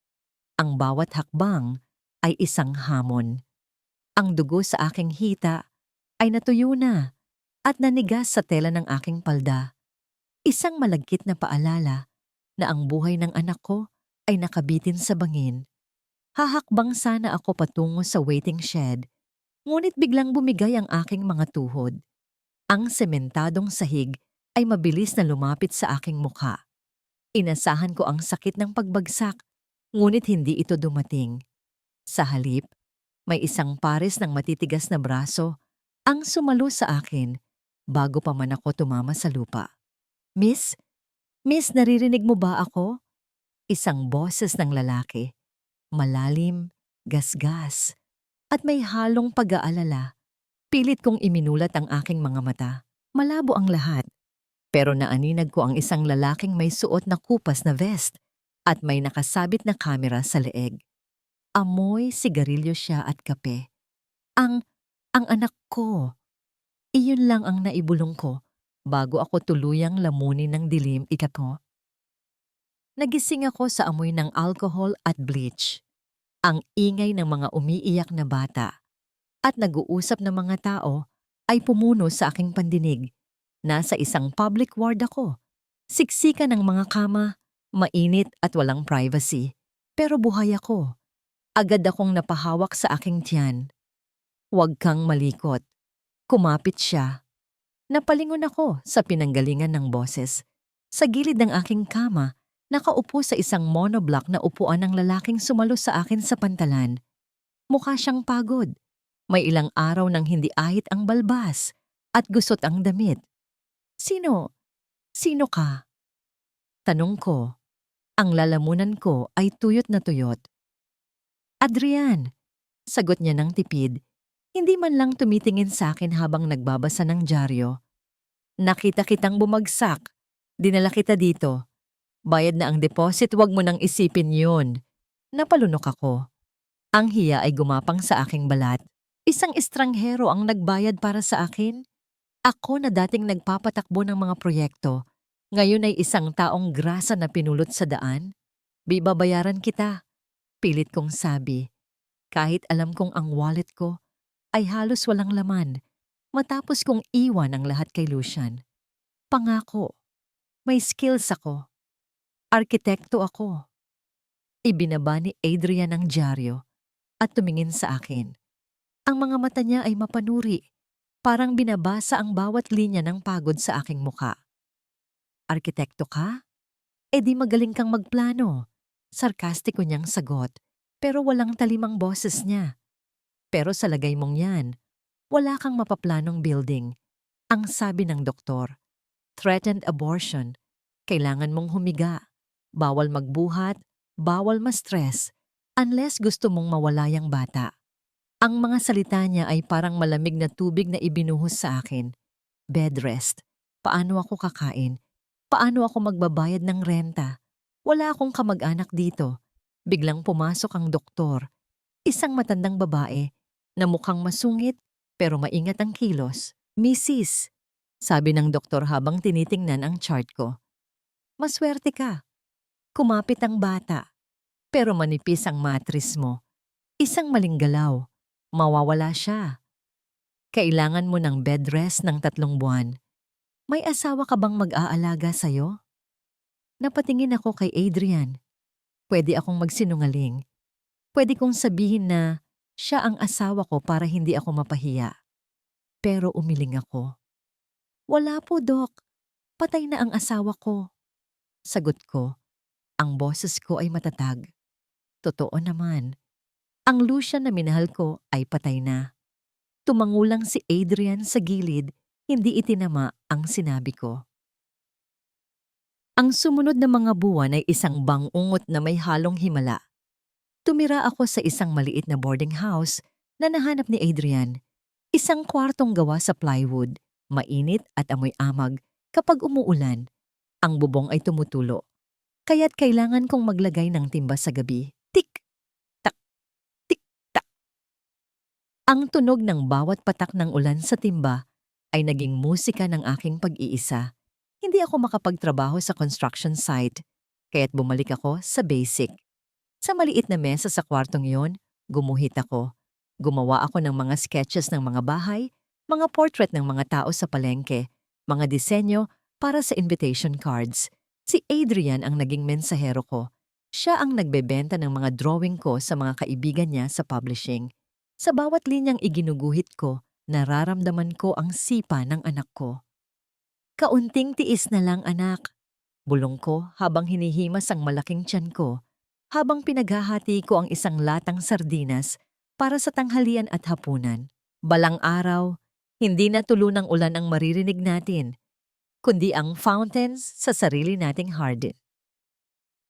Speaker 1: Ang bawat hakbang ay isang hamon. Ang dugo sa aking hita ay natuyo na at nanigas sa tela ng aking palda. Isang malagkit na paalala na ang buhay ng anak ko ay nakabitin sa bangin. Hahakbang sana ako patungo sa waiting shed, ngunit biglang bumigay ang aking mga tuhod. Ang sementadong sahig ay mabilis na lumapit sa aking mukha. Inasahan ko ang sakit ng pagbagsak, ngunit hindi ito dumating. Sa halip, may isang pares ng matitigas na braso ang sumalo sa akin bago pa man ako tumama sa lupa. Miss? Miss, naririnig mo ba ako? Isang boses ng lalaki. Malalim, gasgas, at may halong pag-aalala. Pilit kong iminulat ang aking mga mata. Malabo ang lahat. Pero naaninag ko ang isang lalaking may suot na kupas na vest at may nakasabit na kamera sa leeg. Amoy sigarilyo siya at kape. Ang anak ko. Iyon lang ang naibulong ko bago ako tuluyang lamunin ng dilim ikato. Nagising ako sa amoy ng alcohol at bleach. Ang ingay ng mga umiiyak na bata at nag-uusap na mga tao ay pumuno sa aking pandinig. Nasa isang public ward ako. Siksikan ng mga kama, mainit at walang privacy. Pero buhay ako. Agad akong napahawak sa aking tiyan. Huwag kang malikot. Kumapit siya. Napalingon ako sa pinanggalingan ng boses. Sa gilid ng aking kama, nakaupo sa isang monoblock na upuan ng lalaking sumalo sa akin sa pantalan. Mukha siyang pagod. May ilang araw nang hindi ahit ang balbas at gusot ang damit. Sino? Sino ka? Tanong ko. Ang lalamunan ko ay tuyot na tuyot. Adrian, sagot niya ng tipid. Hindi man lang tumitingin sa akin habang nagbabasa ng dyaryo. Nakita kitang bumagsak. Dinala kita dito. Bayad na ang deposit, wag mo nang isipin yun. Napalunok ako. Ang hiya ay gumapang sa aking balat. Isang estranghero ang nagbayad para sa akin. Ako na dating nagpapatakbo ng mga proyekto, ngayon ay isang taong grasa na pinulot sa daan. Bibabayaran kita, pilit kong sabi. Kahit alam kong ang wallet ko ay halos walang laman, matapos kong iwan ang lahat kay Lucian. Pangako, may skills ako. Arkitekto ako. Ibinaba ni Adrian ang dyaryo at tumingin sa akin. Ang mga mata niya ay mapanuri, parang binabasa ang bawat linya ng pagod sa aking muka. Arkitekto ka? E di magaling kang magplano. Sarkastiko niyang sagot, pero walang talimang boses niya. Pero sa lagay mong yan, wala kang mapaplanong building. Ang sabi ng doktor, threatened abortion. Kailangan mong humiga. Bawal magbuhat, bawal ma-stress, unless gusto mong mawala yang bata. Ang mga salita niya ay parang malamig na tubig na ibinuhos sa akin. Bed rest. Paano ako kakain? Paano ako magbabayad ng renta? Wala akong kamag-anak dito. Biglang pumasok ang doktor. Isang matandang babae na mukhang masungit pero maingat ang kilos. Mrs., sabi ng doktor habang tinitingnan ang chart ko. Maswerte ka. Kumapit ang bata. Pero manipis ang matris mo. Isang maling galaw. Mawawala siya. Kailangan mo ng bed rest ng 3 buwan. May asawa ka bang mag-aalaga sa'yo? Napatingin ako kay Adrian. Pwede akong magsinungaling. Pwede kong sabihin na siya ang asawa ko para hindi ako mapahiya. Pero umiling ako. Wala po, Dok. Patay na ang asawa ko. Sagot ko. Ang boses ko ay matatag. Totoo naman. Ang Lucian na minahal ko ay patay na. Tumangulang si Adrian sa gilid, hindi itinama ang sinabi ko. Ang sumunod na mga buwan ay isang bangungot na may halong himala. Tumira ako sa isang maliit na boarding house na nahanap ni Adrian. Isang kwartong gawa sa plywood, mainit at amoy amag kapag umuulan. Ang bubong ay tumutulo, kaya't kailangan kong maglagay ng timba sa gabi. Tik-tak, tik-tak. Ang tunog ng bawat patak ng ulan sa timba ay naging musika ng aking pag-iisa. Hindi ako makapagtrabaho sa construction site, kaya't bumalik ako sa basic. Sa maliit na mesa sa kwartong yon, gumuhit ako. Gumawa ako ng mga sketches ng mga bahay, mga portrait ng mga tao sa palengke, mga disenyo para sa invitation cards. Si Adrian ang naging mensahero ko. Siya ang nagbebenta ng mga drawing ko sa mga kaibigan niya sa publishing. Sa bawat linyang iginuguhit ko, nararamdaman ko ang sipa ng anak ko. Kaunting tiis na lang, anak. Bulong ko habang hinihimas ang malaking tiyan ko, habang pinaghahati ko ang isang latang sardinas para sa tanghalian at hapunan. Balang araw, hindi na tulo ng ulan ang maririnig natin, kundi ang fountains sa sarili nating garden.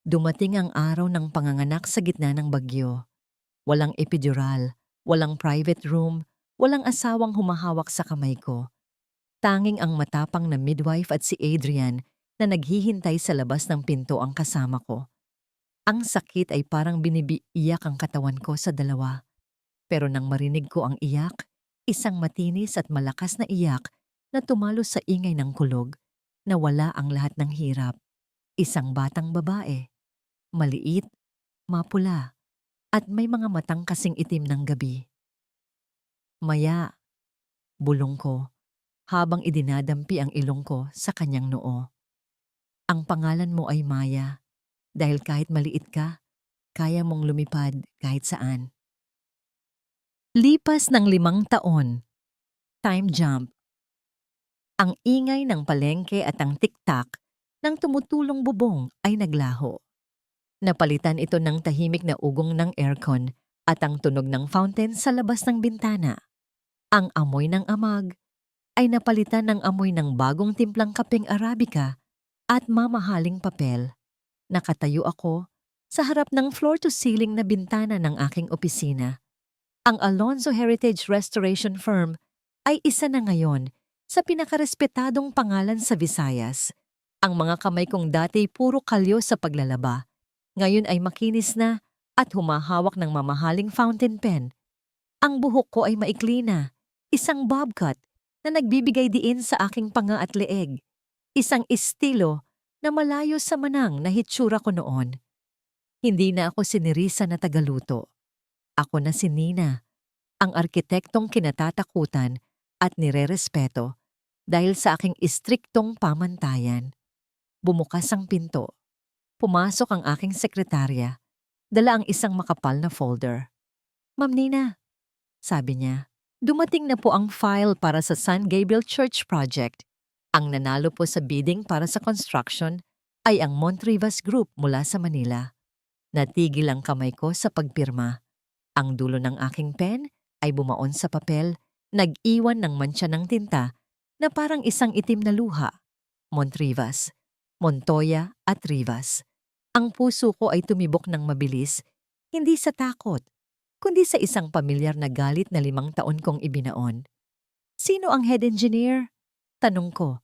Speaker 1: Dumating ang araw ng panganganak sa gitna ng bagyo. Walang epidural, walang private room, walang asawang humahawak sa kamay ko. Tanging ang matapang na midwife at si Adrian na naghihintay sa labas ng pinto ang kasama ko. Ang sakit ay parang binibiyak ang katawan ko sa dalawa. Pero nang marinig ko ang iyak, isang matinis at malakas na iyak na tumalo sa ingay ng kulog, nawala ang lahat ng hirap. Isang batang babae, maliit, mapula, at may mga matang kasing itim ng gabi. Maya, bulong ko, habang idinadampi ang ilong ko sa kanyang noo. Ang pangalan mo ay Maya, dahil kahit maliit ka, kaya mong lumipad kahit saan. Lipas ng 5 taon. Time jump. Ang ingay ng palengke at ang tiktak ng tumutulong bubong ay naglaho. Napalitan ito ng tahimik na ugong ng aircon at ang tunog ng fountain sa labas ng bintana. Ang amoy ng amag ay napalitan ng amoy ng bagong timplang kapeng Arabica at mamahaling papel. Nakatayo ako sa harap ng floor-to-ceiling na bintana ng aking opisina. Ang Alonzo Heritage Restoration Firm ay isa na ngayon sa pinakarespetadong pangalan sa Visayas. Ang mga kamay kong dati puro kalyo sa paglalaba, ngayon ay makinis na at humahawak ng mamahaling fountain pen. Ang buhok ko ay maikli na, isang bob cut na nagbibigay diin sa aking panga at leeg. Isang estilo na malayo sa manang na hitsura ko noon. Hindi na ako si Nerissa na tagaluto. Ako na si Nina, ang arkitektong kinatatakutan at nirerespeto dahil sa aking istriktong pamantayan. Bumukas ang pinto. Pumasok ang aking sekretarya. Dala ang isang makapal na folder. "Ma'am Nina," sabi niya, "dumating na po ang file para sa San Gabriel Church Project. Ang nanalo po sa bidding para sa construction ay ang Montrivas Group mula sa Manila." Natigil ang kamay ko sa pagpirma. Ang dulo ng aking pen ay bumaon sa papel, nag-iwan ng mantsa ng tinta na parang isang itim na luha. Montrivas, Montoya at Rivas. Ang puso ko ay tumibok ng mabilis, hindi sa takot, kundi sa isang pamilyar na galit na 5 taon kong ibinaon. "Sino ang head engineer?" tanong ko,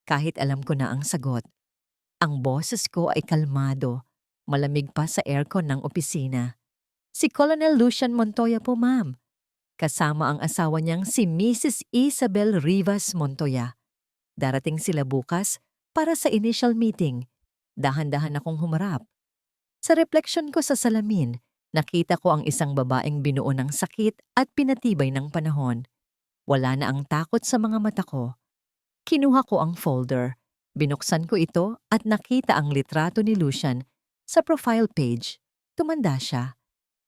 Speaker 1: kahit alam ko na ang sagot. Ang boses ko ay kalmado, malamig pa sa aircon ng opisina. "Si Colonel Lucian Montoya po, ma'am. Kasama ang asawa niyang si Mrs. Isabel Rivas Montoya. Darating sila bukas para sa initial meeting." Dahan-dahan akong humarap. Sa refleksyon ko sa salamin, nakita ko ang isang babaeng binuo ng sakit at pinatibay ng panahon. Wala na ang takot sa mga mata ko. Kinuha ko ang folder. Binuksan ko ito at nakita ang litrato ni Lucian sa profile page. Tumanda siya.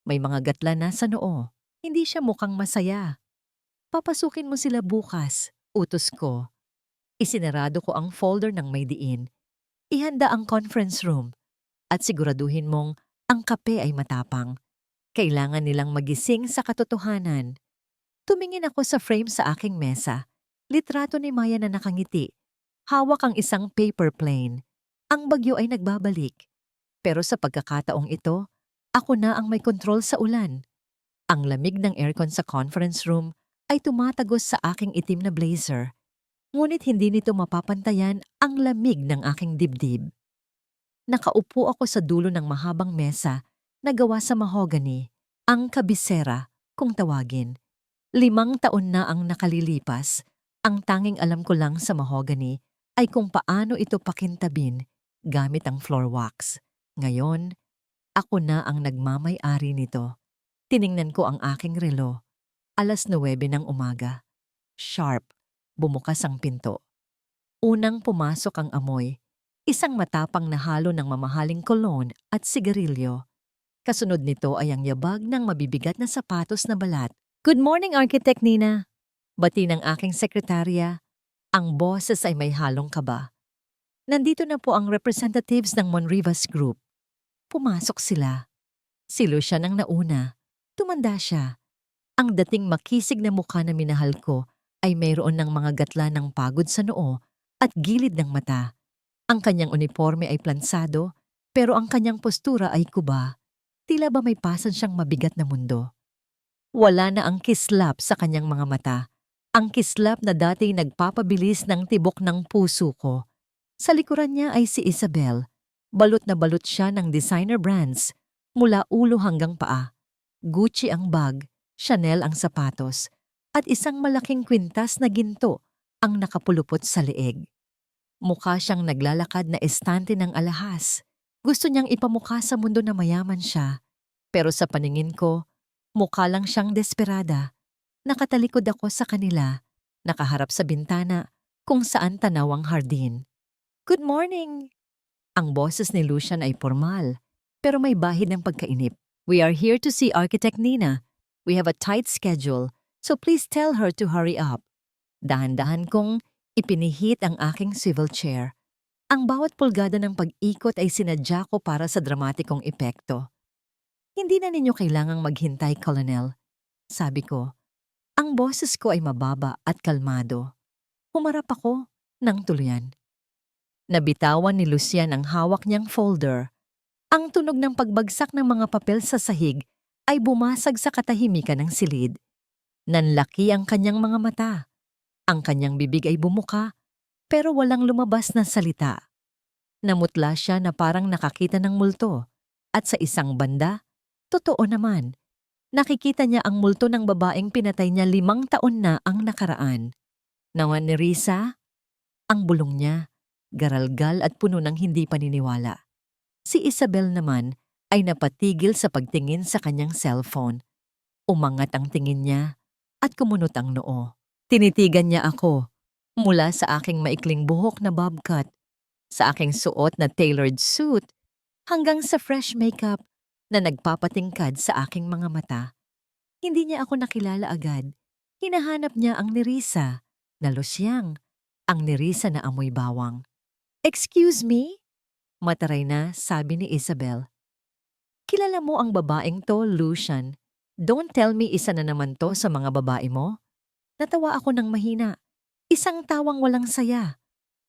Speaker 1: May mga gatla na sa noo. Hindi siya mukhang masaya. "Papasukin mo sila bukas," utos ko. Isinarado ko ang folder ng may diin. "Ihanda ang conference room at siguraduhin mong ang kape ay matapang. Kailangan nilang magising sa katotohanan." Tumingin ako sa frame sa aking mesa. Litrato ni Maya na nakangiti. Hawak ang isang paper plane. Ang bagyo ay nagbabalik. Pero sa pagkakataong ito, ako na ang may kontrol sa ulan. Ang lamig ng aircon sa conference room ay tumatagos sa aking itim na blazer. Ngunit hindi nito mapapantayan ang lamig ng aking dibdib. Nakaupo ako sa dulo ng mahabang mesa na gawa sa mahogany, ang kabisera, kung tawagin. 5 taon na ang nakalilipas. Ang tanging alam ko lang sa mahogany ay kung paano ito pakintabin gamit ang floor wax. Ngayon, ako na ang nagmamay-ari nito. Tiningnan ko ang aking relo. 9:09 ng umaga. Sharp. Bumukas ang pinto. Unang pumasok ang amoy. Isang matapang na halo ng mamahaling cologne at sigarilyo. Kasunod nito ay ang yabag ng mabibigat na sapatos na balat. "Good morning, Architect Nina." Bati ng aking sekretarya. Ang boses ay may halong kaba. "Nandito na po ang representatives ng Monrivas Group." Pumasok sila. Si Lucian ang nauna. Tumanda siya. Ang dating makisig na mukha na minahal ko ay mayroon ng mga gatla ng pagod sa noo at gilid ng mata. Ang kanyang uniforme ay plansado, pero ang kanyang postura ay kuba. Tila ba may pasan siyang mabigat na mundo. Wala na ang kislap sa kanyang mga mata. Ang kislap na dati nagpapabilis ng tibok ng puso ko. Sa likuran niya ay si Isabel. Balot na balot siya ng designer brands, mula ulo hanggang paa. Gucci ang bag, Chanel ang sapatos, at isang malaking kwintas na ginto ang nakapulupot sa leeg. Mukha siyang naglalakad na estante ng alahas. Gusto niyang ipamukha sa mundo na mayaman siya. Pero sa paningin ko, mukha lang siyang desperada. Nakatalikod ako sa kanila, nakaharap sa bintana kung saan tanaw ang hardin. "Good morning!" Ang boses ni Lucian ay formal, pero may bahid ng pagkainip. "We are here to see Architect Nina. We have a tight schedule, so please tell her to hurry up." Dahan-dahan kong ipinihit ang aking swivel chair. Ang bawat pulgada ng pag-ikot ay sinadya ko para sa dramatikong epekto. "Hindi na ninyo kailangang maghintay, Colonel," sabi ko. Ang boses ko ay mababa at kalmado. Humarap ako ng tuluyan. Nabitawan ni Lucian ang hawak niyang folder. Ang tunog ng pagbagsak ng mga papel sa sahig ay bumasag sa katahimikan ng silid. Nanlaki ang kanyang mga mata. Ang kanyang bibig ay bumuka, pero walang lumabas na salita. Namutla siya na parang nakakita ng multo. At sa isang banda, totoo naman, nakikita niya ang multo ng babaeng pinatay niya 5 taon na ang nakaraan. Nawan ni Risa, ang bulong niya, garalgal at puno ng hindi paniniwala. Si Isabel naman ay napatigil sa pagtingin sa kanyang cellphone. Umangat ang tingin niya at kumunot ang noo. Tinitigan niya ako mula sa aking maikling buhok na bobcut, sa aking suot na tailored suit, hanggang sa fresh makeup na nagpapatingkad sa aking mga mata. Hindi niya ako nakilala agad. Hinahanap niya ang nirisa na Luciang, ang nirisa na amoy bawang. "Excuse me?" Mataray na sabi ni Isabel. "Kilala mo ang babaeng to, Lucian? Don't tell me isa na naman to sa mga babae mo." Natawa ako ng mahina. Isang tawang walang saya.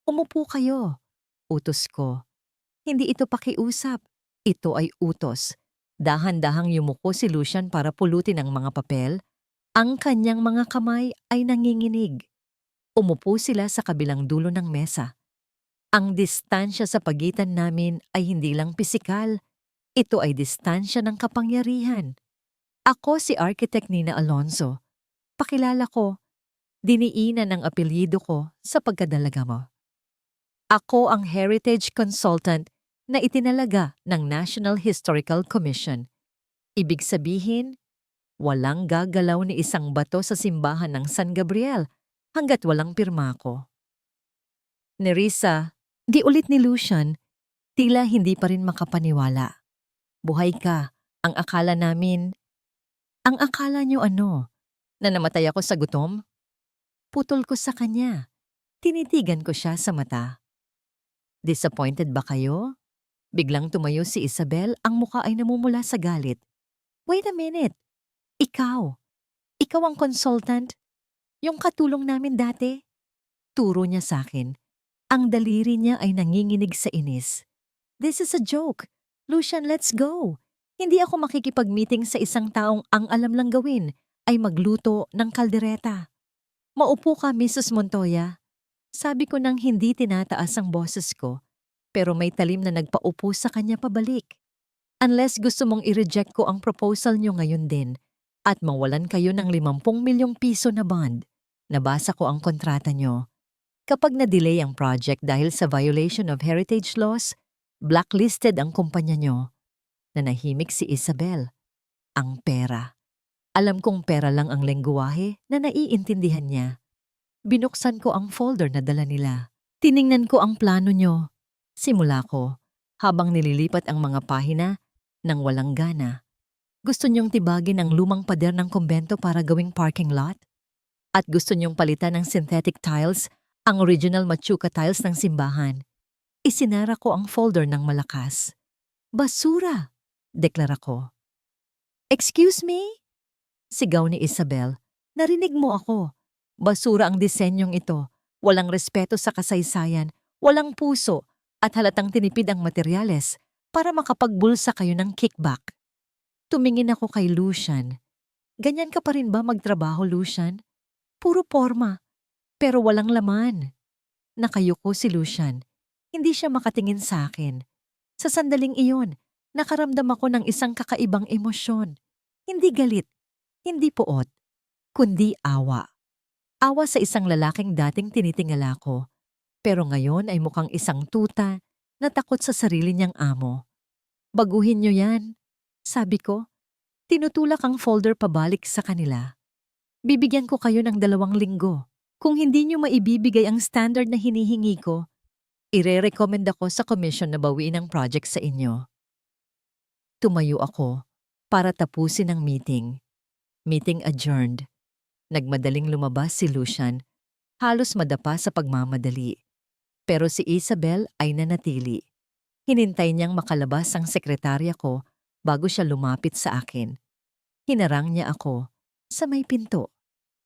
Speaker 1: "Umupo kayo." Utos ko. Hindi ito pakiusap. Ito ay utos. Dahan-dahang yumuko si Lucian para pulutin ang mga papel. Ang kanyang mga kamay ay nanginginig. Umupo sila sa kabilang dulo ng mesa. Ang distansya sa pagitan namin ay hindi lang pisikal. Ito ay distansya ng kapangyarihan. Ako si Architect Nina Alonzo. Pakilala ko. Diniinan ang apelyido ko sa pagkadalaga mo. Ako ang heritage consultant na itinalaga ng National Historical Commission. Ibig sabihin, walang gagalaw ni isang bato sa simbahan ng San Gabriel hanggat walang pirma ko. Nerissa, di ulit ni Lucian, tila hindi pa rin makapaniwala. "Buhay ka, ang akala namin..." "Ang akala niyo ano? Na namatay ako sa gutom?" Putol ko sa kanya. Tinitigan ko siya sa mata. "Disappointed ba kayo?" Biglang tumayo si Isabel, ang muka ay namumula sa galit. "Wait a minute. Ikaw. Ikaw ang consultant? Yung katulong namin dati?" Turo niya sa akin. Ang daliri niya ay nanginginig sa inis. "This is a joke. Lucian, let's go. Hindi ako makikipag-meeting sa isang taong ang alam lang gawin ay magluto ng kaldereta." "Maupo ka, Mrs. Montoya." Sabi ko nang hindi tinataas ang boses ko, pero may talim na nagpaupo sa kanya pabalik. "Unless gusto mong i-reject ko ang proposal niyo ngayon din at mawalan kayo ng 50 milyong piso na bond." Nabasa ko ang kontrata niyo. Kapag na-delay ang project dahil sa violation of heritage laws, blacklisted ang kumpanya niyo. Nanahimik si Isabel. Ang pera. Alam kong pera lang ang lengguwahe na naiintindihan niya. Binuksan ko ang folder na dala nila. Tiningnan ko ang plano niyo. Simula ko, habang nililipat ang mga pahina nang walang gana. Gusto niyong tibagin ang lumang pader ng kumbento para gawing parking lot? At gusto niyong palitan ng synthetic tiles ang original machuca tiles ng simbahan. Isinara ko ang folder ng malakas. "Basura!" deklara ko. "Excuse me?" Sigaw ni Isabel. "Narinig mo ako. Basura ang disenyong ito. Walang respeto sa kasaysayan, walang puso, at halatang tinipid ang materyales para makapagbulsa kayo ng kickback." Tumingin ako kay Lucian. "Ganyan ka pa rin ba magtrabaho, Lucian? Puro porma, pero walang laman." Nakayuko si Lucian. Hindi siya makatingin sa akin. Sa sandaling iyon, nakaramdam ako ng isang kakaibang emosyon. Hindi galit, hindi poot, kundi awa. Awa sa isang lalaking dating tinitingala ko, pero ngayon ay mukhang isang tuta na takot sa sarili niyang amo. "Baguhin niyo yan," sabi ko. Tinutulak ang folder pabalik sa kanila. "Bibigyan ko kayo ng 2 linggo. Kung hindi niyo maibibigay ang standard na hinihingi ko, ire-recommend ako sa commission na bawiin ang project sa inyo." Tumayo ako para tapusin ang meeting. Meeting adjourned. Nagmadaling lumabas si Lucian, halos madapa sa pagmamadali. Pero si Isabel ay nanatili. Hinintay niyang makalabas ang sekretarya ko bago siya lumapit sa akin. Hinarang niya ako sa may pinto.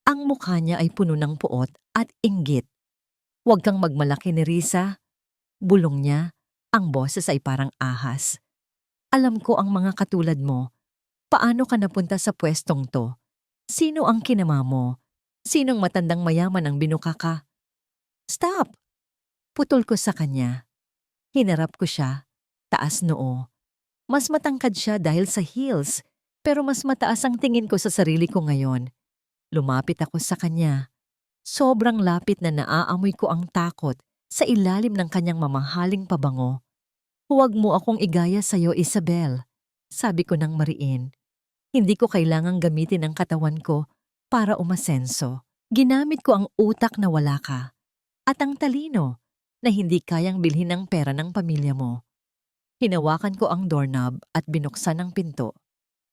Speaker 1: Ang mukha niya ay puno ng puot at inggit. "Huwag kang magmalaki ni Risa," bulong niya. Ang boses ay parang ahas. "Alam ko ang mga katulad mo. Paano ka napunta sa pwestong to? Sino ang kinama mo? Sinong matandang mayaman ang binuka ka?" "Stop!" Putol ko sa kanya. Hinarap ko siya. Taas noo. Mas matangkad siya dahil sa heels, pero mas mataas ang tingin ko sa sarili ko ngayon. Lumapit ako sa kanya. Sobrang lapit na naaamoy ko ang takot sa ilalim ng kanyang mamahaling pabango. "Huwag mo akong igaya sa'yo, Isabel," sabi ko ng mariin. "Hindi ko kailangang gamitin ang katawan ko para umasenso. Ginamit ko ang utak na wala ka, at ang talino na hindi kayang bilhin ng pera ng pamilya mo." Hinawakan ko ang doorknob at binuksan ang pinto.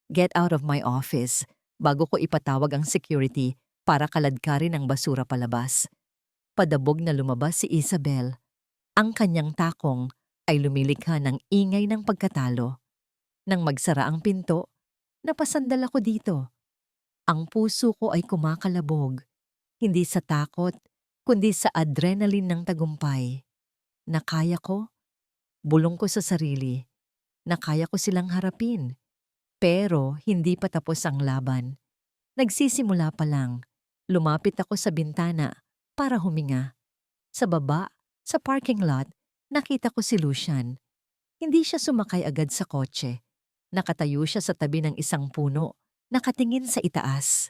Speaker 1: "Get out of my office," bago ko ipatawag ang security para kaladkarin ang basura palabas. Padabog na lumabas si Isabel. Ang kanyang takong ay lumilikha ng ingay ng pagkatalo. Nang magsara ang pinto, napasandal ako dito. Ang puso ko ay kumakalabog, hindi sa takot, kundi sa adrenaline ng tagumpay. Nakaya ko, bulong ko sa sarili, nakaya ko silang harapin. Pero hindi pa tapos ang laban. Nagsisimula pa lang. Lumapit ako sa bintana para huminga. Sa baba, sa parking lot, nakita ko si Lucian. Hindi siya sumakay agad sa kotse. Nakatayo siya sa tabi ng isang puno, nakatingin sa itaas.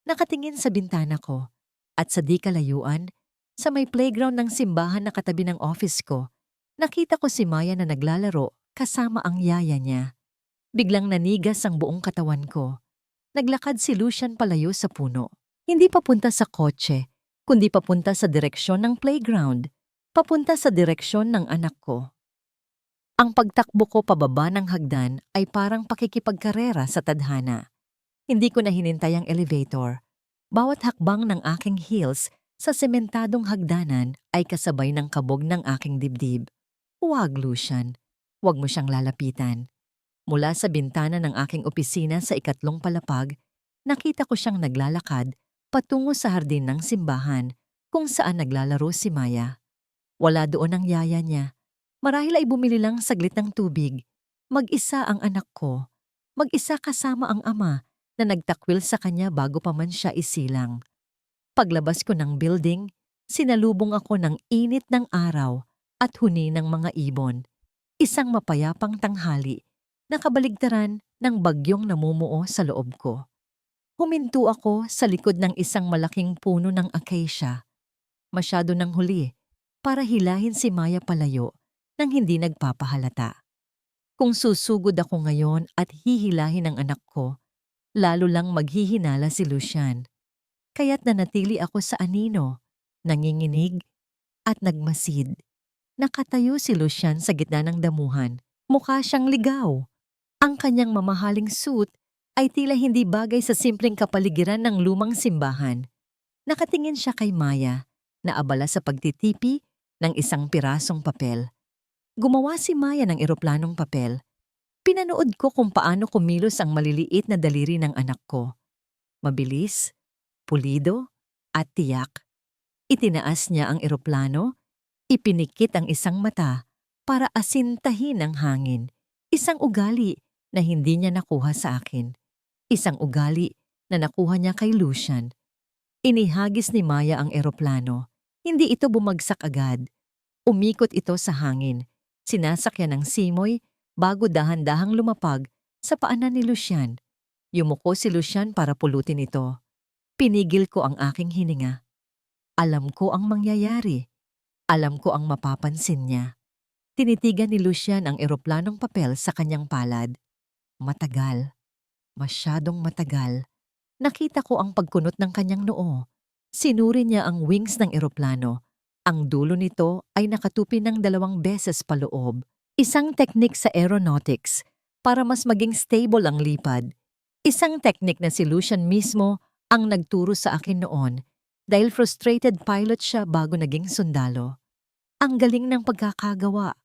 Speaker 1: Nakatingin sa bintana ko. At sa di kalayuan, sa may playground ng simbahan na katabi ng office ko, nakita ko si Maya na naglalaro kasama ang yaya niya. Biglang nanigas ang buong katawan ko. Naglakad si Lucian palayo sa puno. Hindi papunta sa kotse, kundi papunta sa direksyon ng playground. Papunta sa direksyon ng anak ko. Ang pagtakbo ko pababa ng hagdan ay parang pakikipagkarera sa tadhana. Hindi ko na hinintay ang elevator. Bawat hakbang ng aking heels sa sementadong hagdanan ay kasabay ng kabog ng aking dibdib. "Huwag, Lucian. Huwag mo siyang lalapitan." Mula sa bintana ng aking opisina sa ikatlong palapag, nakita ko siyang naglalakad patungo sa hardin ng simbahan kung saan naglalaro si Maya. Wala doon ang yaya niya. Marahil ay bumili lang saglit ng tubig. Mag-isa ang anak ko. Mag-isa kasama ang ama na nagtakwil sa kanya bago pa man siya isilang. Paglabas ko ng building, sinalubong ako ng init ng araw at huni ng mga ibon. Isang mapayapang tanghali, nakabaligtaran ng bagyong namumuo sa loob ko. Huminto ako sa likod ng isang malaking puno ng acacia. Masyado nang huli para hilahin si Maya palayo nang hindi nagpapahalata. Kung susugod ako ngayon at hihilahin ang anak ko, lalo lang maghihinala si Lucian. Kaya't nanatili ako sa anino, nanginginig at nagmasid. Nakatayo si Lucian sa gitna ng damuhan. Mukha siyang ligaw. Ang kanyang mamahaling suit ay tila hindi bagay sa simpleng kapaligiran ng lumang simbahan. Nakatingin siya kay Maya na abala sa pagtitipi ng isang pirasong papel. Gumawa si Maya ng eroplanong papel. Pinanood ko kung paano kumilos ang maliliit na daliri ng anak ko. Mabilis, pulido, at tiyak. Itinaas niya ang eroplano, ipinikit ang isang mata para asintahin ang hangin. Isang ugali na hindi niya nakuha sa akin. Isang ugali na nakuha niya kay Lucian. Inihagis ni Maya ang eroplano. Hindi ito bumagsak agad. Umikot ito sa hangin. Sinasakyan ng simoy bago dahan-dahang lumapag sa paanan ni Lucian. Yumuko si Lucian para pulutin ito. Pinigil ko ang aking hininga. Alam ko ang mangyayari. Alam ko ang mapapansin niya. Tinitigan ni Lucian ang eroplanong papel sa kanyang palad. Matagal. Masyadong matagal. Nakita ko ang pagkunot ng kanyang noo. Sinuri niya ang wings ng eroplano. Ang dulo nito ay nakatupi ng 2 beses paloob. Isang teknik sa aeronautics para mas maging stable ang lipad. Isang teknik na si Lucian mismo ang nagturo sa akin noon dahil frustrated pilot siya bago naging sundalo. Ang galing ng pagkakagawa.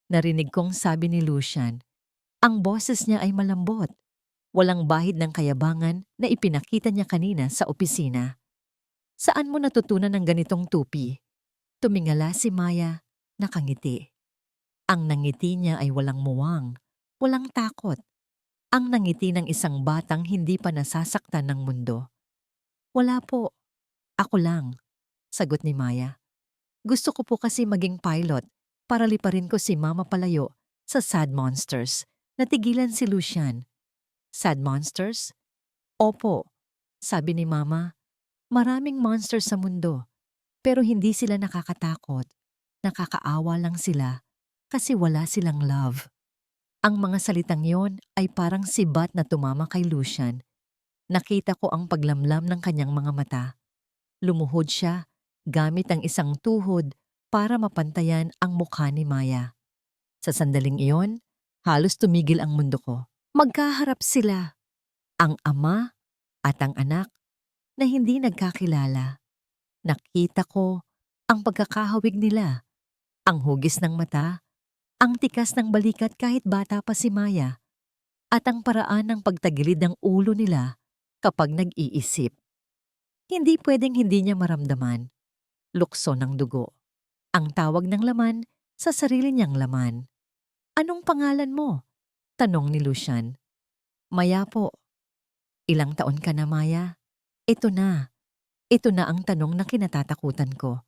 Speaker 1: Narinig kong sabi ni Lucian. Ang boses niya ay malambot. Walang bahid ng kayabangan na ipinakita niya kanina sa opisina. Saan mo natutunan ng ganitong tupi? Tumingala si Maya, nakangiti. Ang nangiti niya ay walang muwang, walang takot. Ang nangiti ng isang batang hindi pa nasasaktan ng mundo. Wala po, ako lang, sagot ni Maya. Gusto ko po kasi maging pilot para liparin ko si Mama palayo sa Sad Monsters. Natigilan si Lucian. Sad Monsters? Opo, sabi ni Mama. Maraming monsters sa mundo, pero hindi sila nakakatakot. Nakakaawa lang sila kasi wala silang love. Ang mga salitang yon ay parang sibat na tumama kay Lucian. Nakita ko ang paglamlam ng kanyang mga mata. Lumuhod siya gamit ang isang tuhod para mapantayan ang mukha ni Maya. Sa sandaling iyon, halos tumigil ang mundo ko. Magkaharap sila, ang ama at ang anak na hindi nagkakilala. Nakita ko ang pagkakahawig nila, ang hugis ng mata, ang tikas ng balikat kahit bata pa si Maya, at ang paraan ng pagtagilid ng ulo nila kapag nag-iisip. Hindi pwedeng hindi niya maramdaman. Lukso ng dugo. Ang tawag ng laman sa sarili niyang laman. Anong pangalan mo? Tanong ni Lucian. Maya po. Ilang taon ka na, Maya? Ito na. Ito na ang tanong na kinatatakutan ko.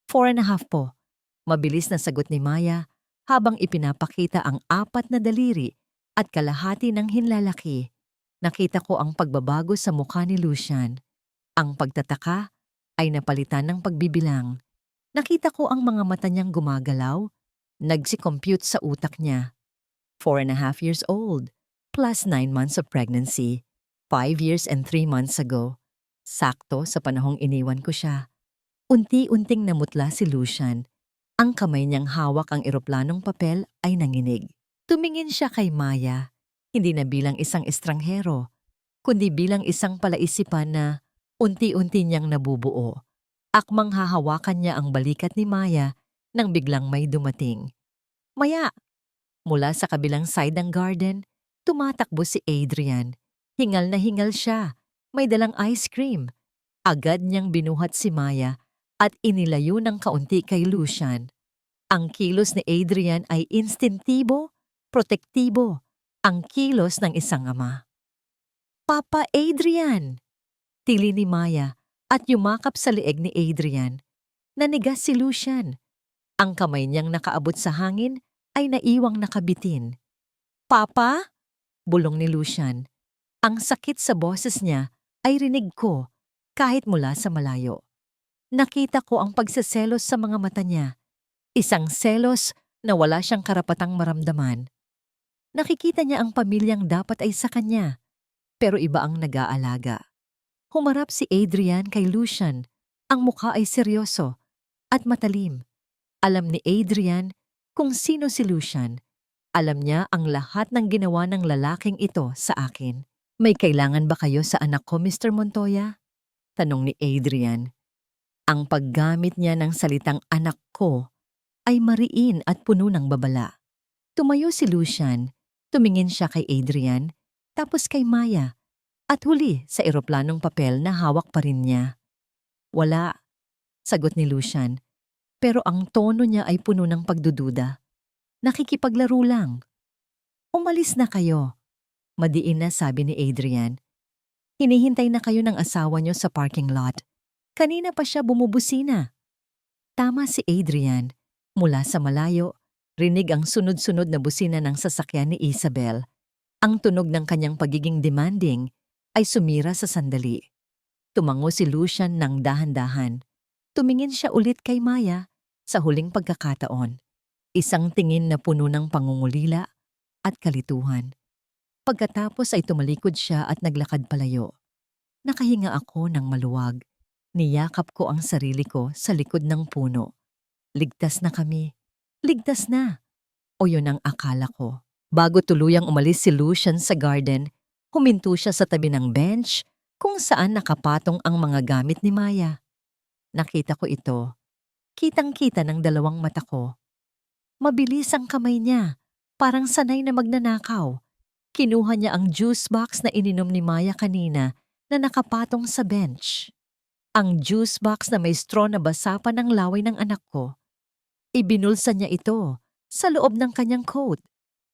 Speaker 1: 4.5 po. Mabilis na sagot ni Maya habang ipinapakita ang 4 na daliri at kalahati ng hinlalaki. Nakita ko ang pagbabago sa mukha ni Lucian. Ang pagtataka ay napalitan ng pagbibilang. Nakita ko ang mga mata niyang gumagalaw. Nagsi-compute sa utak niya. 4.5 years old, plus 9 months of pregnancy. 5 years and 3 months ago. Sakto sa panahong iniwan ko siya. Unti-unting namutla si Lucian. Ang kamay niyang hawak ang eroplanong papel ay nanginig. Tumingin siya kay Maya, hindi na bilang isang estranghero, kundi bilang isang palaisipan na unti-unti niyang nabubuo. Akmang hahawakan niya ang balikat ni Maya nang biglang may dumating. Maya! Mula sa kabilang side ng garden, tumatakbo si Adrian. Hingal na hingal siya. May dalang ice cream. Agad niyang binuhat si Maya at inilayo ng kaunti kay Lucian. Ang kilos ni Adrian ay instintibo, protektibo. Ang kilos ng isang ama. Papa Adrian! Tili ni Maya at yumakap sa leeg ni Adrian. Nanigas si Lucian. Ang kamay niyang nakaabot sa hangin ay naiwang nakabitin. Papa? Bulong ni Lucian. Ang sakit sa boses niya ay rinig ko kahit mula sa malayo. Nakita ko ang pagseselos sa mga mata niya. Isang selos na wala siyang karapatang maramdaman. Nakikita niya ang pamilyang dapat ay sa kanya, pero iba ang nag-aalaga. Humarap si Adrian kay Lucian. Ang mukha ay seryoso at matalim. Alam ni Adrian kung sino si Lucian. Alam niya ang lahat ng ginawa ng lalaking ito sa akin. May kailangan ba kayo sa anak ko, Mr. Montoya? Tanong ni Adrian. Ang paggamit niya ng salitang anak ko ay mariin at puno ng babala. Tumayo si Lucian, tumingin siya kay Adrian, tapos kay Maya, at huli sa eroplanong papel na hawak pa rin niya. Wala, sagot ni Lucian, pero ang tono niya ay puno ng pagdududa. Nakikipaglaro lang. Umalis na kayo. Madiin na sabi ni Adrian. Hinihintay na kayo ng asawa niyo sa parking lot. Kanina pa siya bumubusina. Tama si Adrian. Mula sa malayo, rinig ang sunod-sunod na busina ng sasakyan ni Isabel. Ang tunog ng kanyang pagiging demanding ay sumira sa sandali. Tumango si Lucian ng dahan-dahan. Tumingin siya ulit kay Maya sa huling pagkakataon. Isang tingin na puno ng pangungulila at kalituhan. Pagkatapos ay tumalikod siya at naglakad palayo. Nakahinga ako ng maluwag. Niyakap ko ang sarili ko sa likod ng puno. Ligtas na kami. Ligtas na. O yun ang akala ko. Bago tuluyang umalis si Lucian sa garden, huminto siya sa tabi ng bench kung saan nakapatong ang mga gamit ni Maya. Nakita ko ito. Kitang-kita ng dalawang mata ko. Mabilis ang kamay niya, parang sanay na magnanakaw. Kinuha niya ang juice box na ininom ni Maya kanina na nakapatong sa bench. Ang juice box na may straw na basa pa ng laway ng anak ko. Ibinulsa niya ito sa loob ng kanyang coat.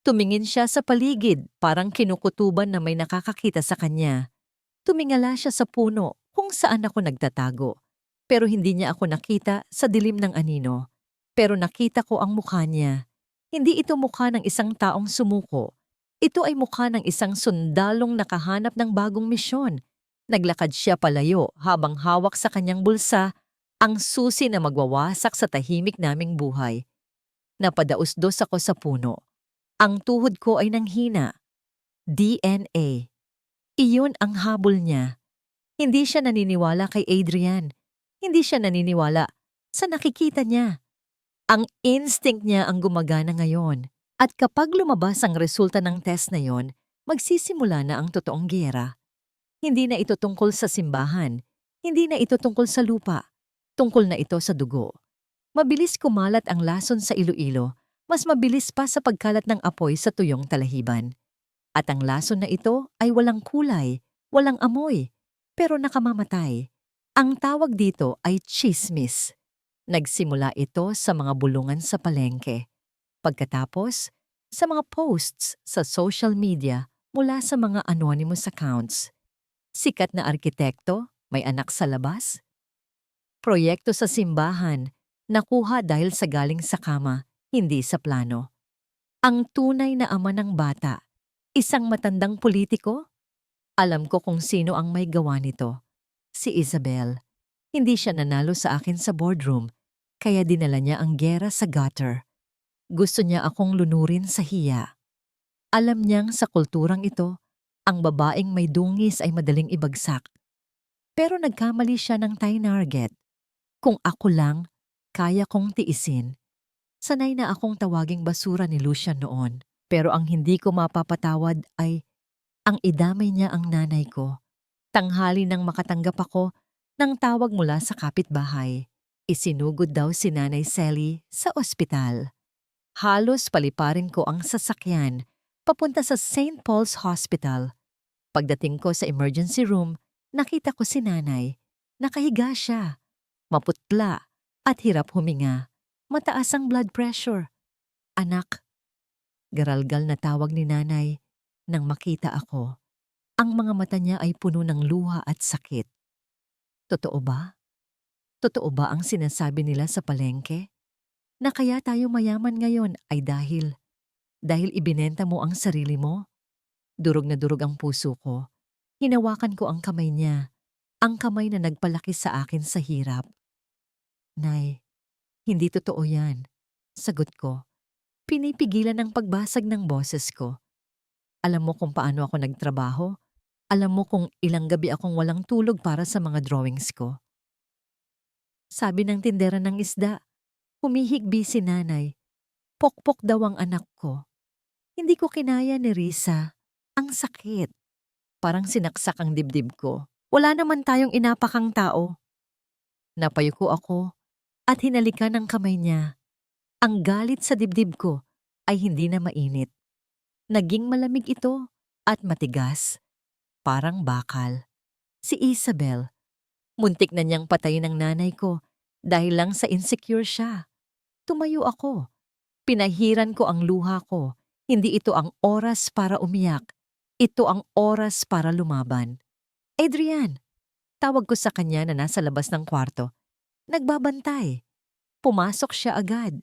Speaker 1: Tumingin siya sa paligid, parang kinukutuban na may nakakakita sa kanya. Tumingala siya sa puno kung saan ako nagtatago. Pero hindi niya ako nakita sa dilim ng anino. Pero nakita ko ang mukha niya. Hindi ito mukha ng isang taong sumuko. Ito ay mukha ng isang sundalong nakahanap ng bagong misyon. Naglakad siya palayo habang hawak sa kanyang bulsa ang susi na magwawasak sa tahimik naming buhay. Napadaos-dos ako sa puno. Ang tuhod ko ay nanghina. DNA. Iyon ang habol niya. Hindi siya naniniwala kay Adrian. Hindi siya naniniwala sa nakikita niya. Ang instinct niya ang gumagana ngayon. At kapag lumabas ang resulta ng test na yon, magsisimula na ang totoong giyera. Hindi na ito tungkol sa simbahan. Hindi na ito tungkol sa lupa. Tungkol na ito sa dugo. Mabilis kumalat ang lason sa Iloilo. Mas mabilis pa sa pagkalat ng apoy sa tuyong talahiban. At ang lason na ito ay walang kulay, walang amoy, pero nakamamatay. Ang tawag dito ay chismis. Nagsimula ito sa mga bulungan sa palengke. Pagkatapos, sa mga posts sa social media mula sa mga anonymous accounts. Sikat na arkitekto, may anak sa labas. Proyekto sa simbahan, nakuha dahil sa galing sa kama, hindi sa plano. Ang tunay na ama ng bata, isang matandang politiko? Alam ko kung sino ang may gawa nito. Si Isabel. Hindi siya nanalo sa akin sa boardroom, kaya dinala niya ang gera sa gutter. Gusto niya akong lunurin sa hiya. Alam niyang sa kulturang ito, ang babaeng may dungis ay madaling ibagsak. Pero nagkamali siya ng target. Kung ako lang, kaya kong tiisin. Sanay na akong tawaging basura ni Lucian noon. Pero ang hindi ko mapapatawad ay ang idamay niya ang nanay ko. Tanghali nang makatanggap ako ng tawag mula sa kapitbahay. Isinugod daw si Nanay Sally sa ospital. Halos paliparin ko ang sasakyan papunta sa St. Paul's Hospital. Pagdating ko sa emergency room, nakita ko si nanay. Nakahiga siya. Maputla at hirap huminga. Mataas ang blood pressure. Anak, garalgal na tawag ni nanay nang makita ako. Ang mga mata niya ay puno ng luha at sakit. Totoo ba? Totoo ba ang sinasabi nila sa palengke? Na kaya tayo mayaman ngayon ay dahil ibinenta mo ang sarili mo? Durog na durog ang puso ko. Hinawakan ko ang kamay niya, ang kamay na nagpalaki sa akin sa hirap. Nay, hindi totoo yan. Sagot ko. Pinipigilan ang pagbasag ng boses ko. Alam mo kung paano ako nagtrabaho? Alam mo kung ilang gabi akong walang tulog para sa mga drawings ko? Sabi ng tindera ng isda, humihigbi si nanay. Pokpok daw ang anak ko. Hindi ko kinaya ni Risa. Ang sakit. Parang sinaksak ang dibdib ko. Wala naman tayong inapakang tao. Napayuko ako at hinalikan ang kamay niya. Ang galit sa dibdib ko ay hindi na mainit. Naging malamig ito at matigas. Parang bakal. Si Isabel. Muntik na niyang patayin ang nanay ko dahil lang sa insecure siya. Tumayo ako. Pinahiran ko ang luha ko. Hindi ito ang oras para umiyak. Ito ang oras para lumaban. Adrian, tawag ko sa kanya na nasa labas ng kwarto. Nagbabantay. Pumasok siya agad.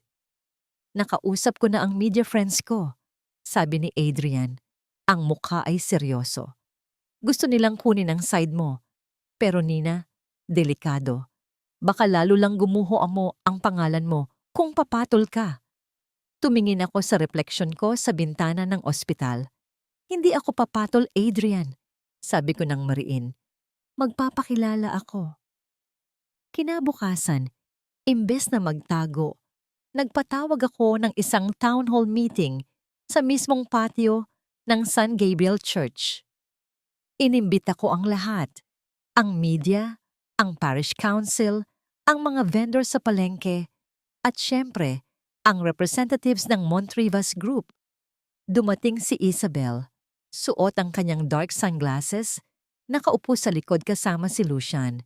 Speaker 1: Nakausap ko na ang media friends ko. Sabi ni Adrian, ang mukha ay seryoso. Gusto nilang kunin ang side mo. Pero Nina, delikado. Baka lalo lang gumuho mo ang pangalan mo kung papatol ka. Tumingin ako sa refleksyon ko sa bintana ng ospital. Hindi ako papatol, Adrian. Sabi ko ng mariin. Magpapakilala ako. Kinabukasan, imbes na magtago, nagpatawag ako ng isang town hall meeting sa mismong patio ng San Gabriel Church. Inimbita ko ang lahat. Ang media, ang parish council, ang mga vendor sa palengke, at syempre, ang representatives ng Montrivas Group. Dumating si Isabel. Suot ang kanyang dark sunglasses, nakaupo sa likod kasama si Lucian.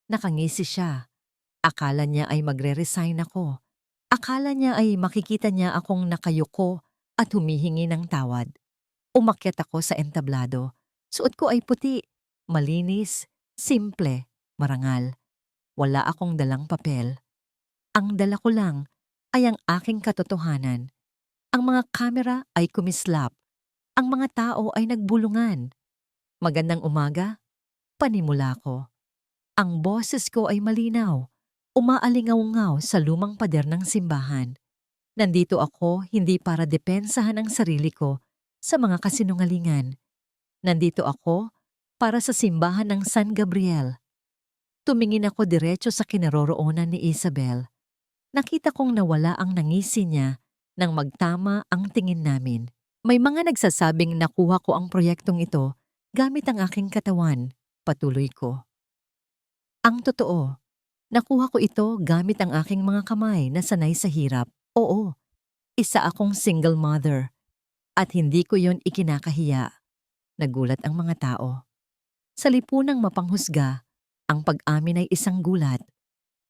Speaker 1: Nakangisi siya. Akala niya ay magre-resign ako. Akala niya ay makikita niya akong nakayuko at humihingi ng tawad. Umakyat ako sa entablado. Suot ko ay puti, malinis, simple, marangal. Wala akong dalang papel. Ang dala ko lang ay ang aking katotohanan. Ang mga kamera ay kumislap. Ang mga tao ay nagbulungan. Magandang umaga, panimula ko. Ang boses ko ay malinaw. Umaalingaw-ngaw sa lumang pader ng simbahan. Nandito ako hindi para depensahan ang sarili ko sa mga kasinungalingan. Nandito ako para sa simbahan ng San Gabriel. Tumingin ako diretso sa kinaroroonan ni Isabel. Nakita kong nawala ang nangisi niya nang magtama ang tingin namin. May mga nagsasabing nakuha ko ang proyektong ito gamit ang aking katawan, patuloy ko. Ang totoo, nakuha ko ito gamit ang aking mga kamay na sanay sa hirap. Oo, isa akong single mother at hindi ko yon ikinakahiya. Nagulat ang mga tao. Sa lipunang mapanghusga, ang pag-amin ay isang gulat.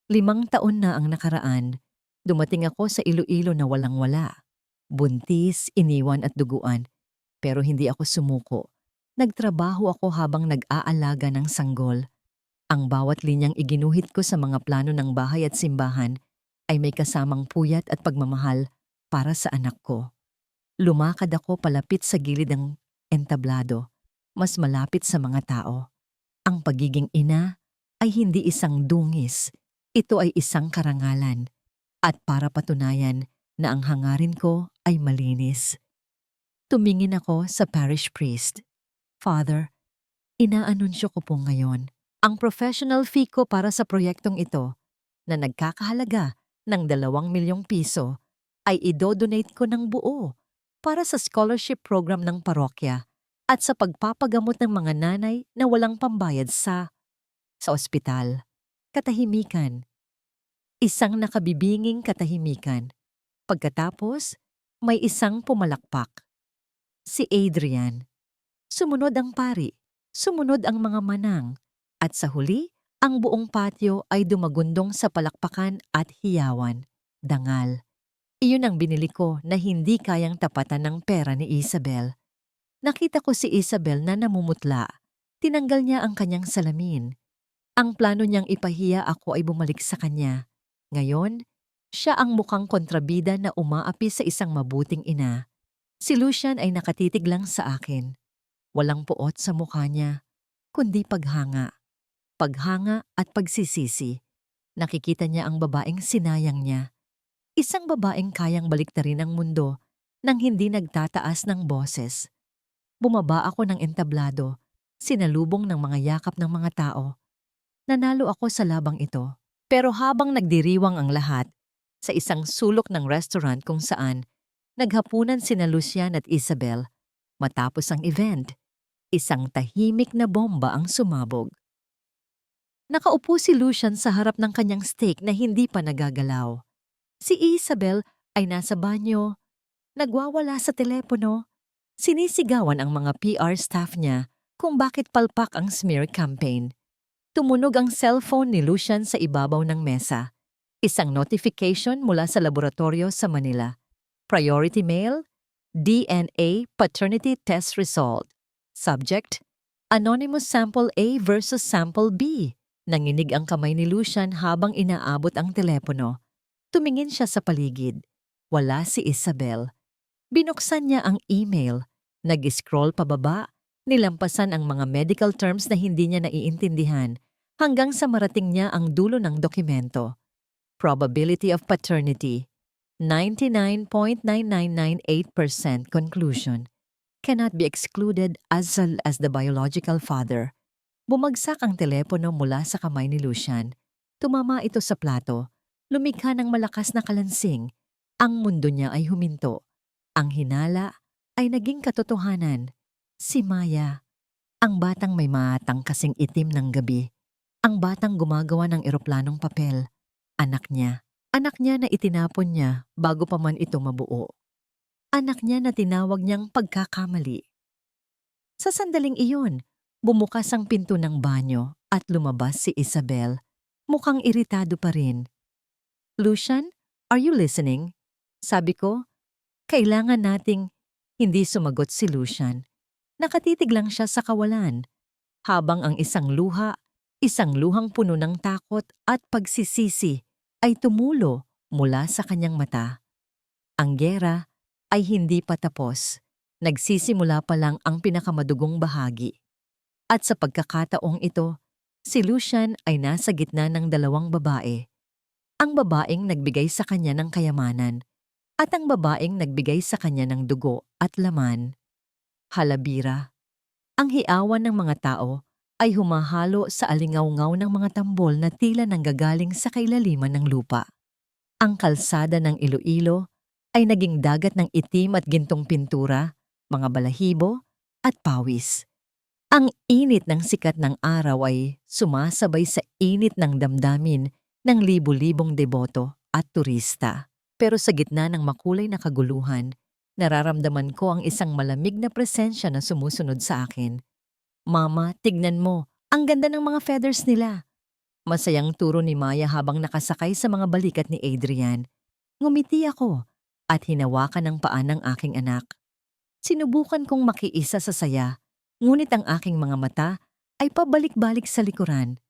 Speaker 1: 5 taon na ang nakaraan, dumating ako sa Iloilo na walang-wala. Buntis, iniwan at duguan. Pero hindi ako sumuko. Nagtrabaho ako habang nag-aalaga ng sanggol. Ang bawat linyang iginuhit ko sa mga plano ng bahay at simbahan ay may kasamang puyat at pagmamahal para sa anak ko. Lumakad ako palapit sa gilid ng entablado, mas malapit sa mga tao. Ang pagiging ina ay hindi isang dungis, ito ay isang karangalan. At para patunayan na ang hangarin ko ay malinis. Tumingin ako sa parish priest. Father, inaanunsyo ko po ngayon. Ang professional fee ko para sa proyektong ito na nagkakahalaga ng 2 milyong piso ay idodonate ko ng buo para sa scholarship program ng parokya at sa pagpapagamot ng mga nanay na walang pambayad sa ospital. Katahimikan. Isang nakabibinging katahimikan. Pagkatapos, may isang pumalakpak. Si Adrian. Sumunod ang pari, sumunod ang mga manang, at sa huli, ang buong patio ay dumagundong sa palakpakan at hiyawan, dangal. Iyon ang binili ko na hindi kayang tapatan ng pera ni Isabel. Nakita ko si Isabel na namumutla. Tinanggal niya ang kanyang salamin. Ang plano niyang ipahiya ako ay bumalik sa kanya. Ngayon, siya ang mukhang kontrabida na umaapi sa isang mabuting ina. Si Lucian ay nakatitig lang sa akin. Walang puot sa mukha niya, kundi paghanga. Paghanga at pagsisisi. Nakikita niya ang babaeng sinayang niya. Isang babaeng kayang baliktarin ang mundo nang hindi nagtataas ng boses. Bumaba ako ng entablado, sinalubong ng mga yakap ng mga tao. Nanalo ako sa labang ito. Pero habang nagdiriwang ang lahat, sa isang sulok ng restaurant kung saan naghapunan sina Lucian at Isabel, matapos ang event, isang tahimik na bomba ang sumabog. Nakaupo si Lucian sa harap ng kanyang steak na hindi pa nagagalaw. Si Isabel ay nasa banyo, nagwawala sa telepono. Sinisigawan ang mga PR staff niya kung bakit palpak ang smear campaign. Tumunog ang cellphone ni Lucian sa ibabaw ng mesa. Isang notification mula sa laboratorio sa Manila. Priority mail, DNA paternity test result. Subject, anonymous sample A versus sample B. Nanginig ang kamay ni Lucian habang inaabot ang telepono. Tumingin siya sa paligid. Wala si Isabel. Binuksan niya ang email. Nag-scroll pababa, nilampasan ang mga medical terms na hindi niya naiintindihan hanggang sa marating niya ang dulo ng dokumento. Probability of paternity, 99.9998% conclusion. Cannot be excluded as well as the biological father. Bumagsak ang telepono mula sa kamay ni Lucian. Tumama ito sa plato. Lumikha ng malakas na kalansing. Ang mundo niya ay huminto. Ang hinala ay naging katotohanan. Si Maya, ang batang may matang kasing itim ng gabi. Ang batang gumagawa ng eroplanong papel. Anak niya. Anak niya na itinapon niya bago pa man ito mabuo. Anak niya na tinawag niyang pagkakamali. Sa sandaling iyon, bumukas ang pinto ng banyo at lumabas si Isabel. Mukhang iritado pa rin. Lucian, are you listening? Sabi ko, kailangan nating hindi sumagot si Lucian. Nakatitig lang siya sa kawalan, habang ang isang luhang puno ng takot at pagsisisi ay tumulo mula sa kanyang mata. Ang giyera ay hindi pa tapos. Nagsisimula pa lang ang pinakamadugong bahagi. At sa pagkakataong ito, si Lucian ay nasa gitna ng dalawang babae. Ang babaeng nagbigay sa kanya ng kayamanan at ang babaeng nagbigay sa kanya ng dugo at laman. Halabira. Ang hiawan ng mga tao ay humahalo sa alingawngaw ng mga tambol na tila nanggagaling sa kailaliman ng lupa. Ang kalsada ng Iloilo ay naging dagat ng itim at gintong pintura, mga balahibo at pawis. Ang init ng sikat ng araw ay sumasabay sa init ng damdamin ng libu-libong deboto at turista. Pero sa gitna ng makulay na kaguluhan, nararamdaman ko ang isang malamig na presensya na sumusunod sa akin. Mama, tignan mo, ang ganda ng mga feathers nila. Masayang turo ni Maya habang nakasakay sa mga balikat ni Adrian. Ngumiti ako at hinawakan ang paa ng aking anak. Sinubukan kong makiisa sa saya, ngunit ang aking mga mata ay pabalik-balik sa likuran.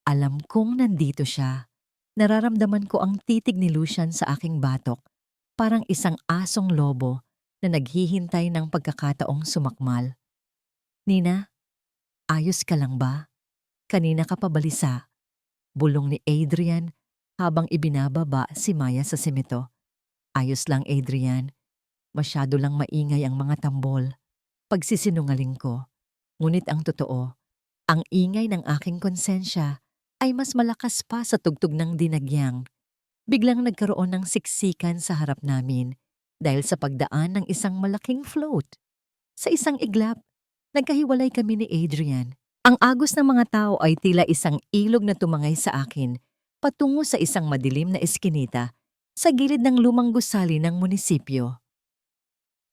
Speaker 1: Alam kong nandito siya. Nararamdaman ko ang titig ni Lucian sa aking batok, parang isang asong lobo na naghihintay ng pagkakataong sumakmal. Nina, ayos ka lang ba? Kanina ka pa balisa. Bulong ni Adrian habang ibinababa si Maya sa simento. Ayos lang, Adrian. Masyado lang maingay ang mga tambol. Pagsisinungaling ko. Ngunit ang totoo, ang ingay ng aking konsensya ay mas malakas pa sa tugtog ng dinagyang. Biglang nagkaroon ng siksikan sa harap namin dahil sa pagdaan ng isang malaking float. Sa isang iglap, nagkahiwalay kami ni Adrian. Ang agos ng mga tao ay tila isang ilog na tumangay sa akin patungo sa isang madilim na eskinita sa gilid ng lumang gusali ng munisipyo.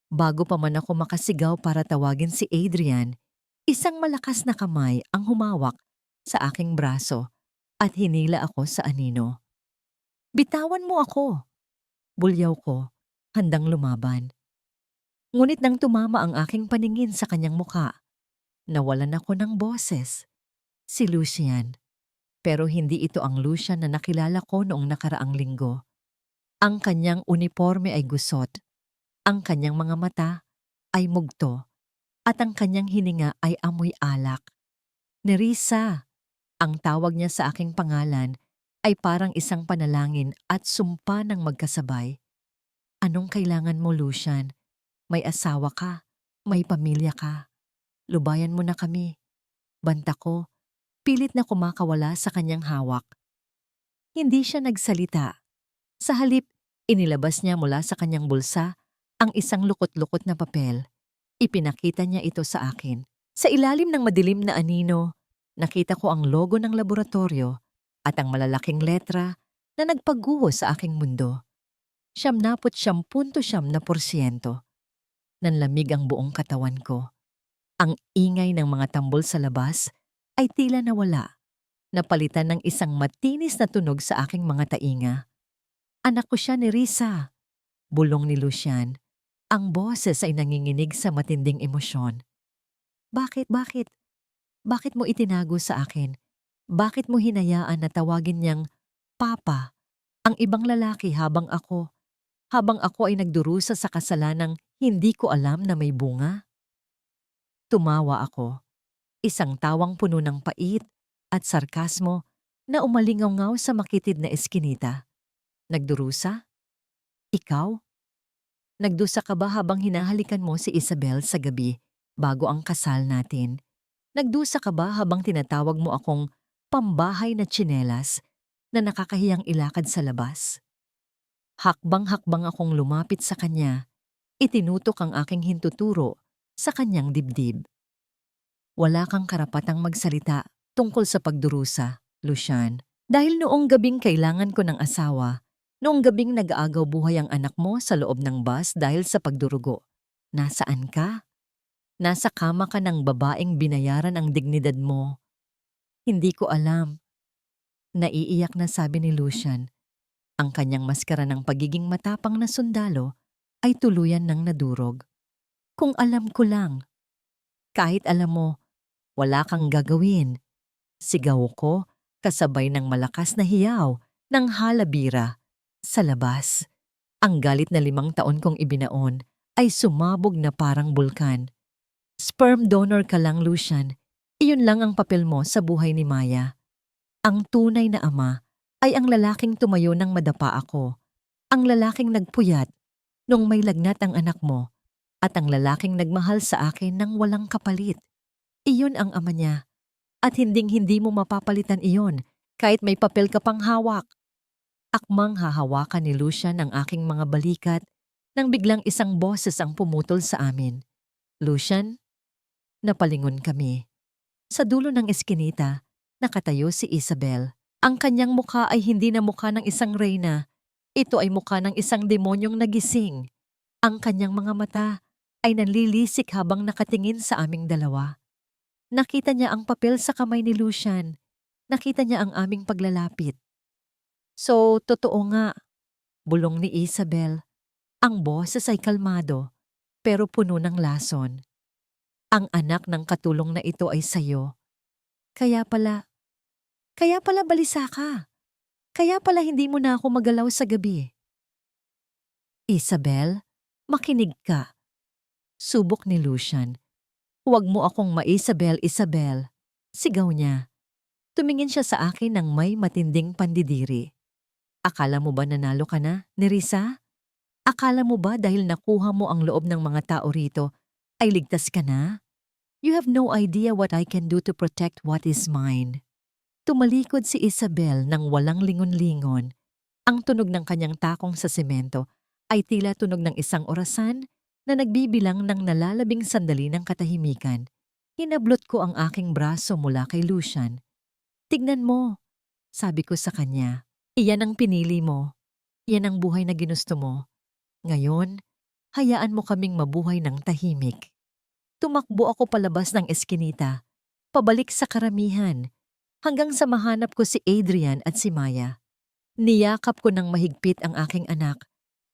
Speaker 1: Bago pa man ako makasigaw para tawagin si Adrian, isang malakas na kamay ang humawak sa aking braso at hinila ako sa anino. Bitawan mo ako! Bulyaw ko, handang lumaban. Ngunit nang tumama ang aking paningin sa kanyang muka, nawalan ako ng boses. Si Lucian. Pero hindi ito ang Lucian na nakilala ko noong nakaraang linggo. Ang kanyang uniforme ay gusot. Ang kanyang mga mata ay mugto at ang kanyang hininga ay amoy alak. Nerissa, ang tawag niya sa aking pangalan ay parang isang panalangin at sumpa ng magkasabay. Anong kailangan mo, Lucian? May asawa ka, may pamilya ka. Lubayan mo na kami. Banta ko, pilit na kumakawala sa kanyang hawak. Hindi siya nagsalita. Sa halip, inilabas niya mula sa kanyang bulsa ang isang lukot-lukot na papel. Ipinakita niya ito sa akin. Sa ilalim ng madilim na anino, nakita ko ang logo ng laboratorio at ang malalaking letra na nagpaguho sa aking mundo. 99.9%. Nanlamig ang buong katawan ko. Ang ingay ng mga tambol sa labas ay tila nawala, napalitan ng isang matinis na tunog sa aking mga tainga. Anak ko siya ni Risa, bulong ni Lucian. Ang boses ay nanginginig sa matinding emosyon. Bakit? Bakit mo itinago sa akin? Bakit mo hinayaan na tawagin niyang Papa ang ibang lalaki habang ako ay nagdurusa sa kasalanang hindi ko alam na may bunga? Tumawa ako, isang tawang puno ng pait at sarkasmo na umalingaw sa makitid na eskinita. Nagdurusa? Ikaw? Nagdusa ka ba habang hinahalikan mo si Isabel sa gabi bago ang kasal natin? Nagdusa ka ba habang tinatawag mo akong pambahay na tsinelas na nakakahiyang ilakad sa labas? Hakbang-hakbang akong lumapit sa kanya, itinutok ang aking hintuturo sa kanyang dibdib. Wala kang karapatang magsalita tungkol sa pagdurusa, Lucian. Dahil noong gabing kailangan ko ng asawa, noong gabing nag-aagaw buhay ang anak mo sa loob ng bus dahil sa pagdurugo. Nasaan ka? Nasa kama ka ng babaeng binayaran ang dignidad mo. Hindi ko alam. Naiiyak na sabi ni Lucian. Ang kanyang maskara ng pagiging matapang na sundalo ay tuluyan ng nadurog. Kung alam ko lang, kahit alam mo, wala kang gagawin. Sigaw ko kasabay ng malakas na hiyaw ng halabira. Sa labas, ang galit na 5 taon kong ibinaon ay sumabog na parang bulkan. Sperm donor ka lang, Lucian. Iyon lang ang papel mo sa buhay ni Maya. Ang tunay na ama ay ang lalaking tumayo nang madapa ako. Ang lalaking nagpuyat nung may lagnat ang anak mo. At ang lalaking nagmahal sa akin nang walang kapalit. Iyon ang ama niya. At hinding-hindi mo mapapalitan iyon kahit may papel ka pang hawak. Akmang hahawakan ni Lucian ang aking mga balikat nang biglang isang boses ang pumutol sa amin. Lucian? Napalingon kami. Sa dulo ng eskinita, nakatayo si Isabel. Ang kanyang mukha ay hindi na mukha ng isang reyna. Ito ay mukha ng isang demonyong nagising. Ang kanyang mga mata ay nanlilisik habang nakatingin sa aming dalawa. Nakita niya ang papel sa kamay ni Lucian. Nakita niya ang aming paglalapit. So, totoo nga, bulong ni Isabel. Ang boses ay kalmado, pero puno ng lason. Ang anak ng katulong na ito ay sayo. Kaya pala balisa ka. Kaya pala hindi mo na ako magalaw sa gabi. Isabel, makinig ka. Subok ni Lucian. Huwag mo akong ma-Isabel, Isabel. Sigaw niya. Tumingin siya sa akin ng may matinding pandidiri. Akala mo ba nanalo ka na, Nerissa? Akala mo ba dahil nakuha mo ang loob ng mga tao rito, ay ligtas ka na? You have no idea what I can do to protect what is mine. Tumalikod si Isabel ng walang lingon-lingon. Ang tunog ng kanyang takong sa semento ay tila tunog ng isang orasan na nagbibilang ng nalalabing sandali ng katahimikan. Hinablot ko ang aking braso mula kay Lucian. Tignan mo, sabi ko sa kanya. Iyan ang pinili mo. Iyan ang buhay na ginusto mo. Ngayon, hayaan mo kaming mabuhay ng tahimik. Tumakbo ako palabas ng eskinita, pabalik sa karamihan, hanggang sa mahanap ko si Adrian at si Maya. Niyakap ko ng mahigpit ang aking anak,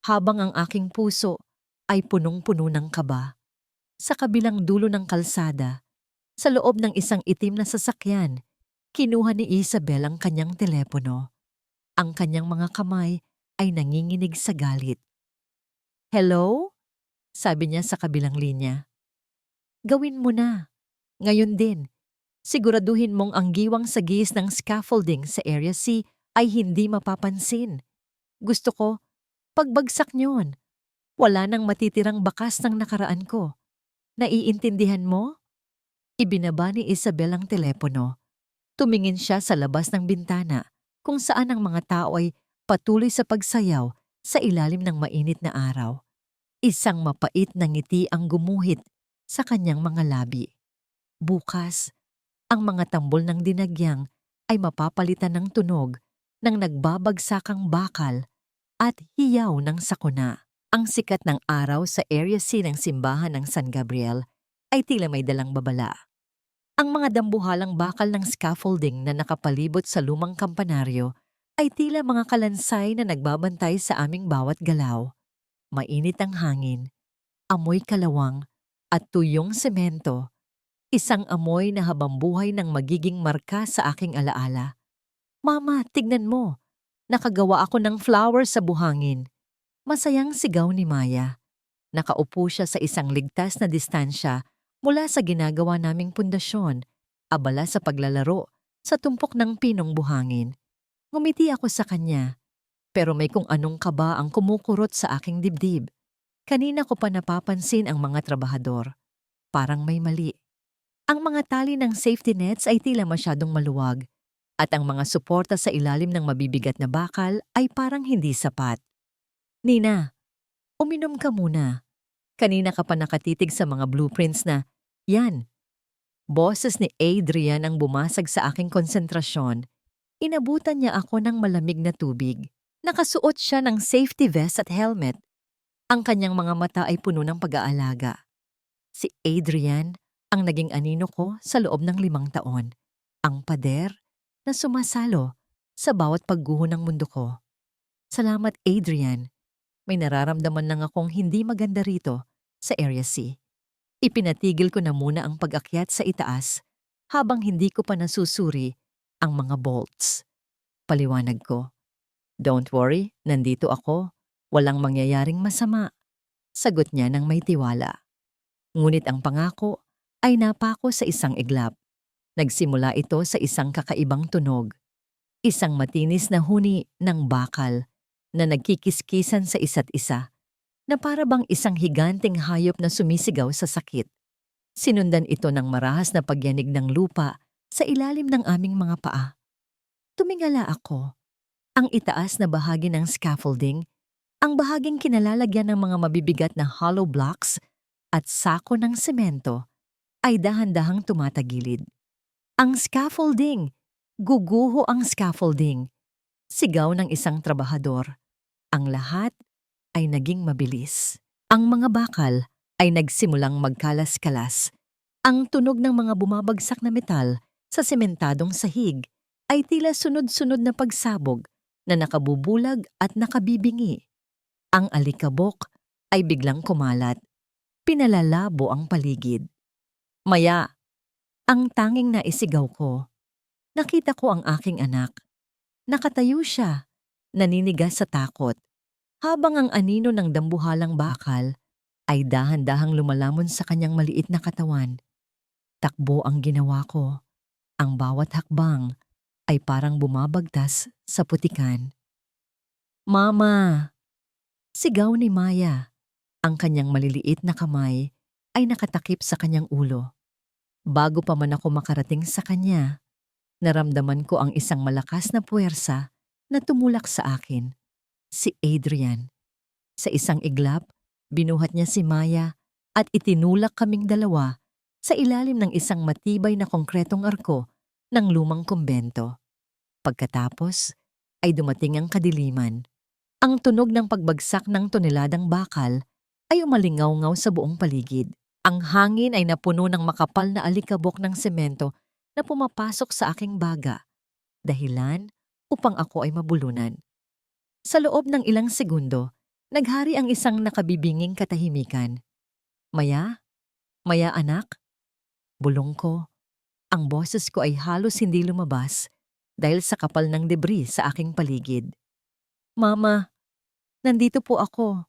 Speaker 1: habang ang aking puso ay punong-puno ng kaba. Sa kabilang dulo ng kalsada, sa loob ng isang itim na sasakyan, kinuha ni Isabel ang kanyang telepono. Ang kanyang mga kamay ay nanginginig sa galit. Hello? Sabi niya sa kabilang linya. Gawin mo na. Ngayon din. Siguraduhin mong ang giwang sa gis ng scaffolding sa Area C ay hindi mapapansin. Gusto ko, pagbagsak niyon, wala nang matitirang bakas ng nakaraan ko. Naiintindihan mo? Ibinaba ni Isabel ang telepono. Tumingin siya sa labas ng bintana kung saan ang mga tao ay patuloy sa pagsayaw sa ilalim ng mainit na araw. Isang mapait na ngiti ang gumuhit sa kanyang mga labi. Bukas, ang mga tambol ng dinagyang ay mapapalitan ng tunog ng nagbabagsakang bakal at hiyaw ng sakuna. Ang sikat ng araw sa Area C ng simbahan ng San Gabriel ay tila may dalang babala. Ang mga dambuhalang bakal ng scaffolding na nakapalibot sa lumang kampanaryo ay tila mga kalansay na nagbabantay sa aming bawat galaw. Mainit ang hangin, amoy kalawang at tuyong semento, isang amoy na habambuhay ng magiging marka sa aking alaala. Mama, tignan mo, nakagawa ako ng flower sa buhangin. Masayang sigaw ni Maya. Nakaupo siya sa isang ligtas na distansya mula sa ginagawa naming pundasyon, abala sa paglalaro sa tumpok ng pinong buhangin. Ngumiti ako sa kanya, pero may kung anong kaba ang kumukurot sa aking dibdib. Kanina ko pa napapansin ang mga trabahador. Parang may mali. Ang mga tali ng safety nets ay tila masyadong maluwag, at ang mga suporta sa ilalim ng mabibigat na bakal ay parang hindi sapat. Nina, uminom ka muna. Kanina ka pa nakatitig sa mga blueprints na, yan. Boses ni Adrian ang bumasag sa aking konsentrasyon. Inabutan niya ako ng malamig na tubig. Nakasuot siya ng safety vest at helmet. Ang kanyang mga mata ay puno ng pag-aalaga. Si Adrian ang naging anino ko sa loob ng 5 taon. Ang pader na sumasalo sa bawat pagguho ng mundo ko. Salamat, Adrian. May nararamdaman lang akong hindi maganda rito sa Area C. Ipinatigil ko na muna ang pag-akyat sa itaas habang hindi ko pa nasusuri ang mga bolts. Paliwanag ko. Don't worry, nandito ako. Walang mangyayaring masama. Sagot niya ng may tiwala. Ngunit ang pangako ay napako sa isang iglap. Nagsimula ito sa isang kakaibang tunog. Isang matinis na huni ng bakal na nagkikiskisan sa isa't isa, na para bang isang higanteng hayop na sumisigaw sa sakit. Sinundan ito ng marahas na pagyanig ng lupa sa ilalim ng aming mga paa. Tumingala ako. Ang itaas na bahagi ng scaffolding, ang bahaging kinalalagyan ng mga mabibigat na hollow blocks at sako ng semento, ay dahan-dahang tumatagilid. Ang scaffolding! Guguho ang scaffolding! Sigaw ng isang trabahador. Ang lahat ay naging mabilis. Ang mga bakal ay nagsimulang magkalas-kalas. Ang tunog ng mga bumabagsak na metal sa sementadong sahig ay tila sunod-sunod na pagsabog na nakabubulag at nakabibingi. Ang alikabok ay biglang kumalat. Pinalalabo ang paligid. Maya, ang tanging naisigaw ko. Nakita ko ang aking anak. Nakatayo siya, naninigas sa takot, habang ang anino ng dambuhalang bakal ay dahan-dahang lumalamon sa kanyang maliit na katawan. Takbo ang ginawa ko. Ang bawat hakbang ay parang bumabagtas sa putikan. Mama! Sigaw ni Maya. Ang kanyang maliliit na kamay ay nakatakip sa kanyang ulo. Bago pa man ako makarating sa kanya, naramdaman ko ang isang malakas na puwersa na tumulak sa akin. Si Adrian. Sa isang iglap, binuhat niya si Maya at itinulak kaming dalawa sa ilalim ng isang matibay na konkretong arko ng lumang kumbento. Pagkatapos, ay dumating ang kadiliman. Ang tunog ng pagbagsak ng toneladang bakal ay umalingaw-ngaw sa buong paligid. Ang hangin ay napuno ng makapal na alikabok ng semento na pumapasok sa aking baga, dahilan upang ako ay mabulunan. Sa loob ng ilang segundo, naghari ang isang nakabibinging katahimikan. Maya? Maya anak? Bulong ko. Ang boses ko ay halos hindi lumabas dahil sa kapal ng debris sa aking paligid. Mama, nandito po ako.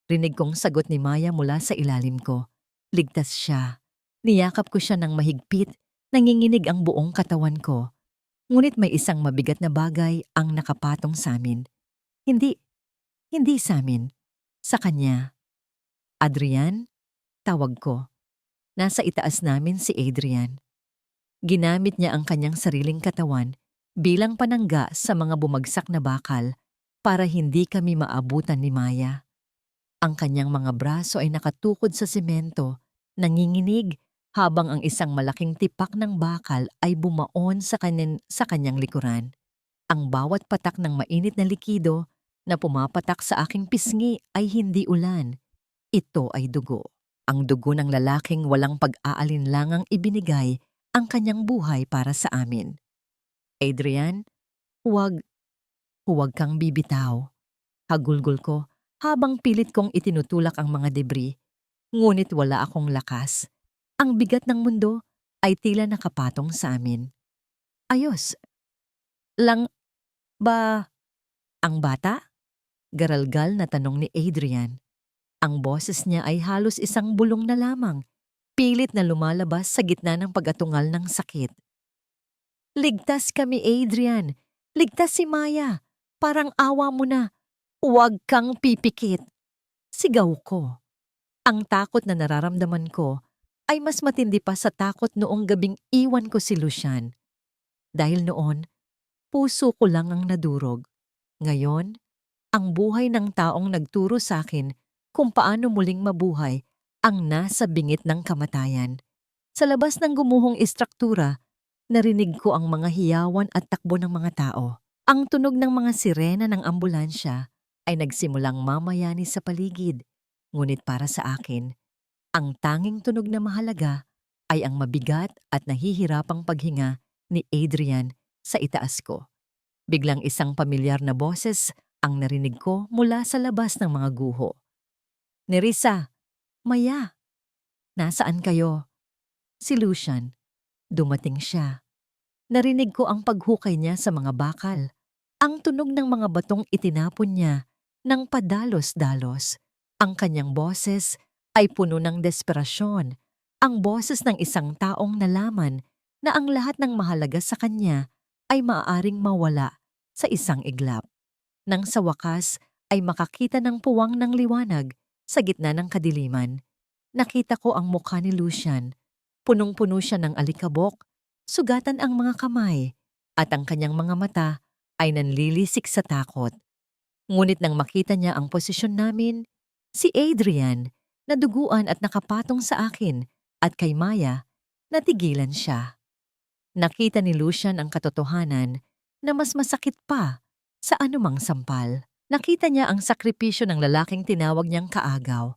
Speaker 1: Rinig kong sagot ni Maya mula sa ilalim ko. Ligtas siya. Niyakap ko siya ng mahigpit, nanginginig ang buong katawan ko. Ngunit may isang mabigat na bagay ang nakapatong sa amin. Hindi sa amin. Sa kanya. Adrian? Tawag ko. Nasa itaas namin si Adrian. Ginamit niya ang kanyang sariling katawan bilang panangga sa mga bumagsak na bakal para hindi kami maabutan ni Maya. Ang kanyang mga braso ay nakatukod sa semento, nanginginig habang ang isang malaking tipak ng bakal ay bumaon sa kanyang likuran. Ang bawat patak ng mainit na likido na pumapatak sa aking pisngi ay hindi ulan. Ito ay dugo. Ang dugo ng lalaking walang pag-aalinlangang ibinigay ang kanyang buhay para sa amin. Adrian, huwag kang bibitaw. Hagulgol ko habang pilit kong itinutulak ang mga debris, ngunit wala akong lakas. Ang bigat ng mundo ay tila nakapatong sa amin. Ayos lang ba ang bata? Garalgal na tanong ni Adrian. Ang boses niya ay halos isang bulong na lamang, pilit na lumalabas sa gitna ng pag-atungal ng sakit. Ligtas kami, Adrian. Ligtas si Maya. Parang awa mo na. Huwag kang pipikit. Sigaw ko. Ang takot na nararamdaman ko ay mas matindi pa sa takot noong gabing iwan ko si Lucian. Dahil noon, puso ko lang ang nadurog. Ngayon, ang buhay ng taong nagturo sa akin kung paano muling mabuhay ang nasa bingit ng kamatayan. Sa labas ng gumuhong istruktura, narinig ko ang mga hiyawan at takbo ng mga tao. Ang tunog ng mga sirena ng ambulansya ay nagsimulang mamayani sa paligid. Ngunit para sa akin, ang tanging tunog na mahalaga ay ang mabigat at nahihirapang paghinga ni Adrian sa itaas ko. Biglang isang pamilyar na boses ang narinig ko mula sa labas ng mga guho. Nerissa, Maya, nasaan kayo? Si Lucian. Dumating siya. Narinig ko ang paghukay niya sa mga bakal. Ang tunog ng mga batong itinapon niya ng padalos-dalos. Ang kanyang boses ay puno ng desperasyon. Ang boses ng isang taong nalaman na ang lahat ng mahalaga sa kanya ay maaaring mawala sa isang iglap. Nang sa wakas ay makakita ng puwang ng liwanag sa gitna ng kadiliman, nakita ko ang mukha ni Lucian. Punong-puno siya ng alikabok, sugatan ang mga kamay, at ang kanyang mga mata ay nanlilisik sa takot. Ngunit nang makita niya ang posisyon namin, si Adrian, naduguan at nakapatong sa akin, at kay Maya, natigilan siya. Nakita ni Lucian ang katotohanan na mas masakit pa sa anumang sampal. Nakita niya ang sakripisyo ng lalaking tinawag niyang kaagaw.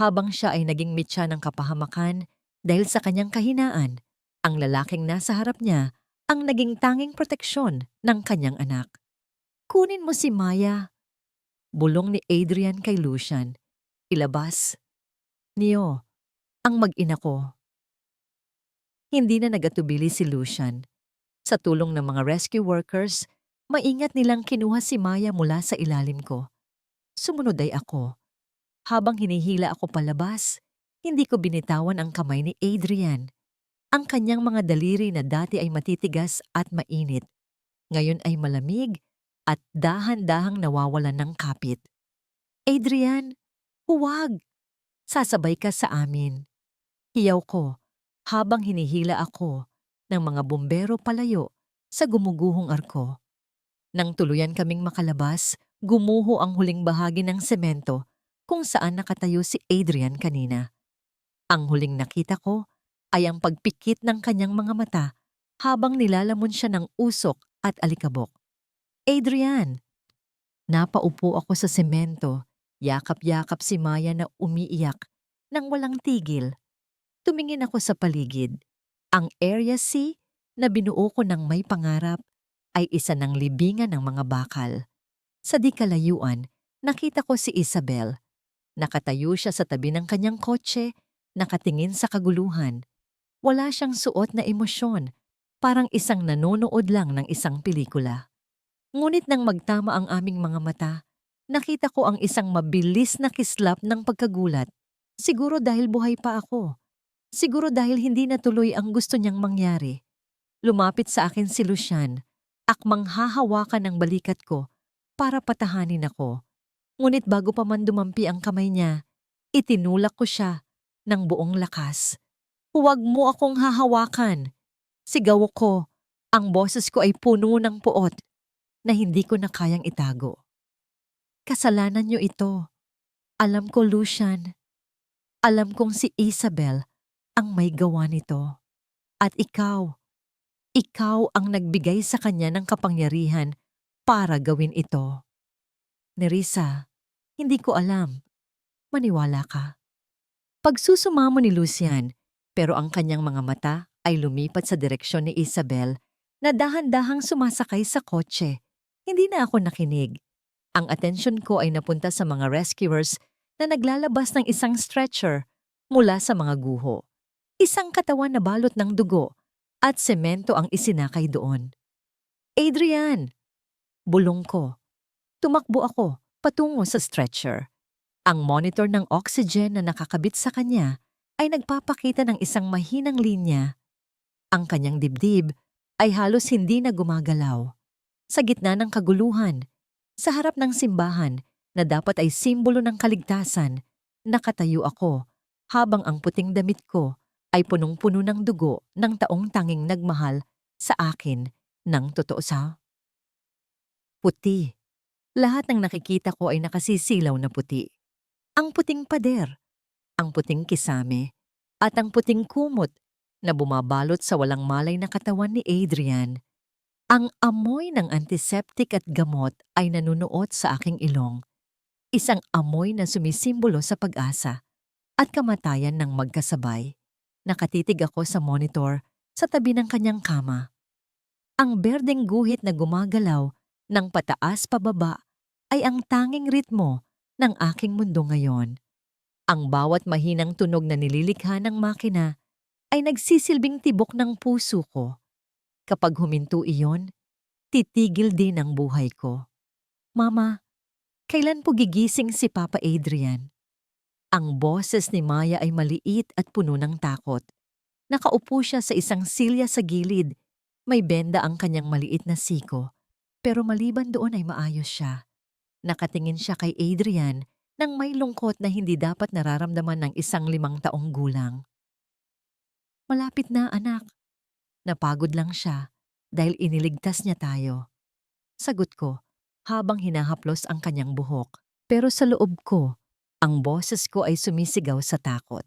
Speaker 1: Habang siya ay naging mitya ng kapahamakan dahil sa kanyang kahinaan, ang lalaking nasa harap niya ang naging tanging proteksyon ng kanyang anak. Kunin mo si Maya, bulong ni Adrian kay Lucian. Ilabas niyo ang mag-ina ko. Hindi na nagatubili si Lucian. Sa tulong ng mga rescue workers, maingat nilang kinuha si Maya mula sa ilalim ko. Sumunod ay ako. Habang hinihila ako palabas, hindi ko binitawan ang kamay ni Adrian. Ang kanyang mga daliri na dati ay matitigas at mainit, ngayon ay malamig at dahan-dahang nawawalan ng kapit. Adrian, huwag! Sasabay ka sa amin. Hiyaw ko habang hinihila ako ng mga bumbero palayo sa gumuguhong arko. Nang tuluyan kaming makalabas, gumuho ang huling bahagi ng semento kung saan nakatayo si Adrian kanina. Ang huling nakita ko ay ang pagpikit ng kanyang mga mata habang nilalamon siya ng usok at alikabok. Adrian! Napaupo ako sa semento, yakap-yakap si Maya na umiiyak nang walang tigil. Tumingin ako sa paligid. Ang Area C na binuo ko ng may pangarap ay isa ng libingan ng mga bakal. Sa di kalayuan, nakita ko si Isabel. Nakatayo siya sa tabi ng kanyang kotse, nakatingin sa kaguluhan. Wala siyang suot na emosyon, parang isang nanonood lang ng isang pelikula. Ngunit nang magtama ang aming mga mata, nakita ko ang isang mabilis na kislap ng pagkagulat. Siguro dahil buhay pa ako. Siguro dahil hindi natuloy ang gusto niyang mangyari. Lumapit sa akin si Lucian, akmang hahawakan ng balikat ko para patahanin ako. Ngunit bago pa man dumampi ang kamay niya, itinulak ko siya ng buong lakas. Huwag mo akong hahawakan. Sigaw ko, ang boses ko ay puno ng puot na hindi ko na kayang itago. Kasalanan niyo ito. Alam ko, Lucian. Alam kong si Isabel ang may gawa nito. At ikaw ang nagbigay sa kanya ng kapangyarihan para gawin ito. Nerissa, hindi ko alam. Maniwala ka. Pagsusumamo ni Lucian, pero ang kanyang mga mata ay lumipat sa direksyon ni Isabel na dahan-dahang sumasakay sa kotse. Hindi na ako nakinig. Ang atensyon ko ay napunta sa mga rescuers na naglalabas ng isang stretcher mula sa mga guho. Isang katawan na balot ng dugo at semento ang isinakay doon. Adrian! Bulong ko. Tumakbo ako patungo sa stretcher. Ang monitor ng oxygen na nakakabit sa kanya ay nagpapakita ng isang mahinang linya. Ang kanyang dibdib ay halos hindi na gumagalaw. Sa gitna ng kaguluhan, sa harap ng simbahan na dapat ay simbolo ng kaligtasan, nakatayo ako habang ang puting damit ko ay punong-puno ng dugo ng taong tanging nagmahal sa akin ng totoo sa puti. Lahat ng nakikita ko ay nakasisilaw na puti. Ang puting pader, ang puting kisame, at ang puting kumot na bumabalot sa walang malay na katawan ni Adrian. Ang amoy ng antiseptic at gamot ay nanunuot sa aking ilong. Isang amoy na sumisimbolo sa pag-asa at kamatayan ng magkasabay. Nakatitig ako sa monitor sa tabi ng kanyang kama. Ang berdeng guhit na gumagalaw ng pataas pababa ay ang tanging ritmo ng aking mundo ngayon. Ang bawat mahinang tunog na nililikha ng makina ay nagsisilbing tibok ng puso ko. Kapag huminto iyon, titigil din ang buhay ko. Mama, kailan po gigising si Papa Adrian? Ang boses ni Maya ay maliit at puno ng takot. Nakaupo siya sa isang silya sa gilid. May benda ang kanyang maliit na siko. Pero maliban doon ay maayos siya. Nakatingin siya kay Adrian nang may lungkot na hindi dapat nararamdaman ng isang 5 taong gulang. Malapit na, anak. Napagod lang siya dahil iniligtas niya tayo. Sagot ko habang hinahaplos ang kanyang buhok. Pero sa loob ko, ang boses ko ay sumisigaw sa takot.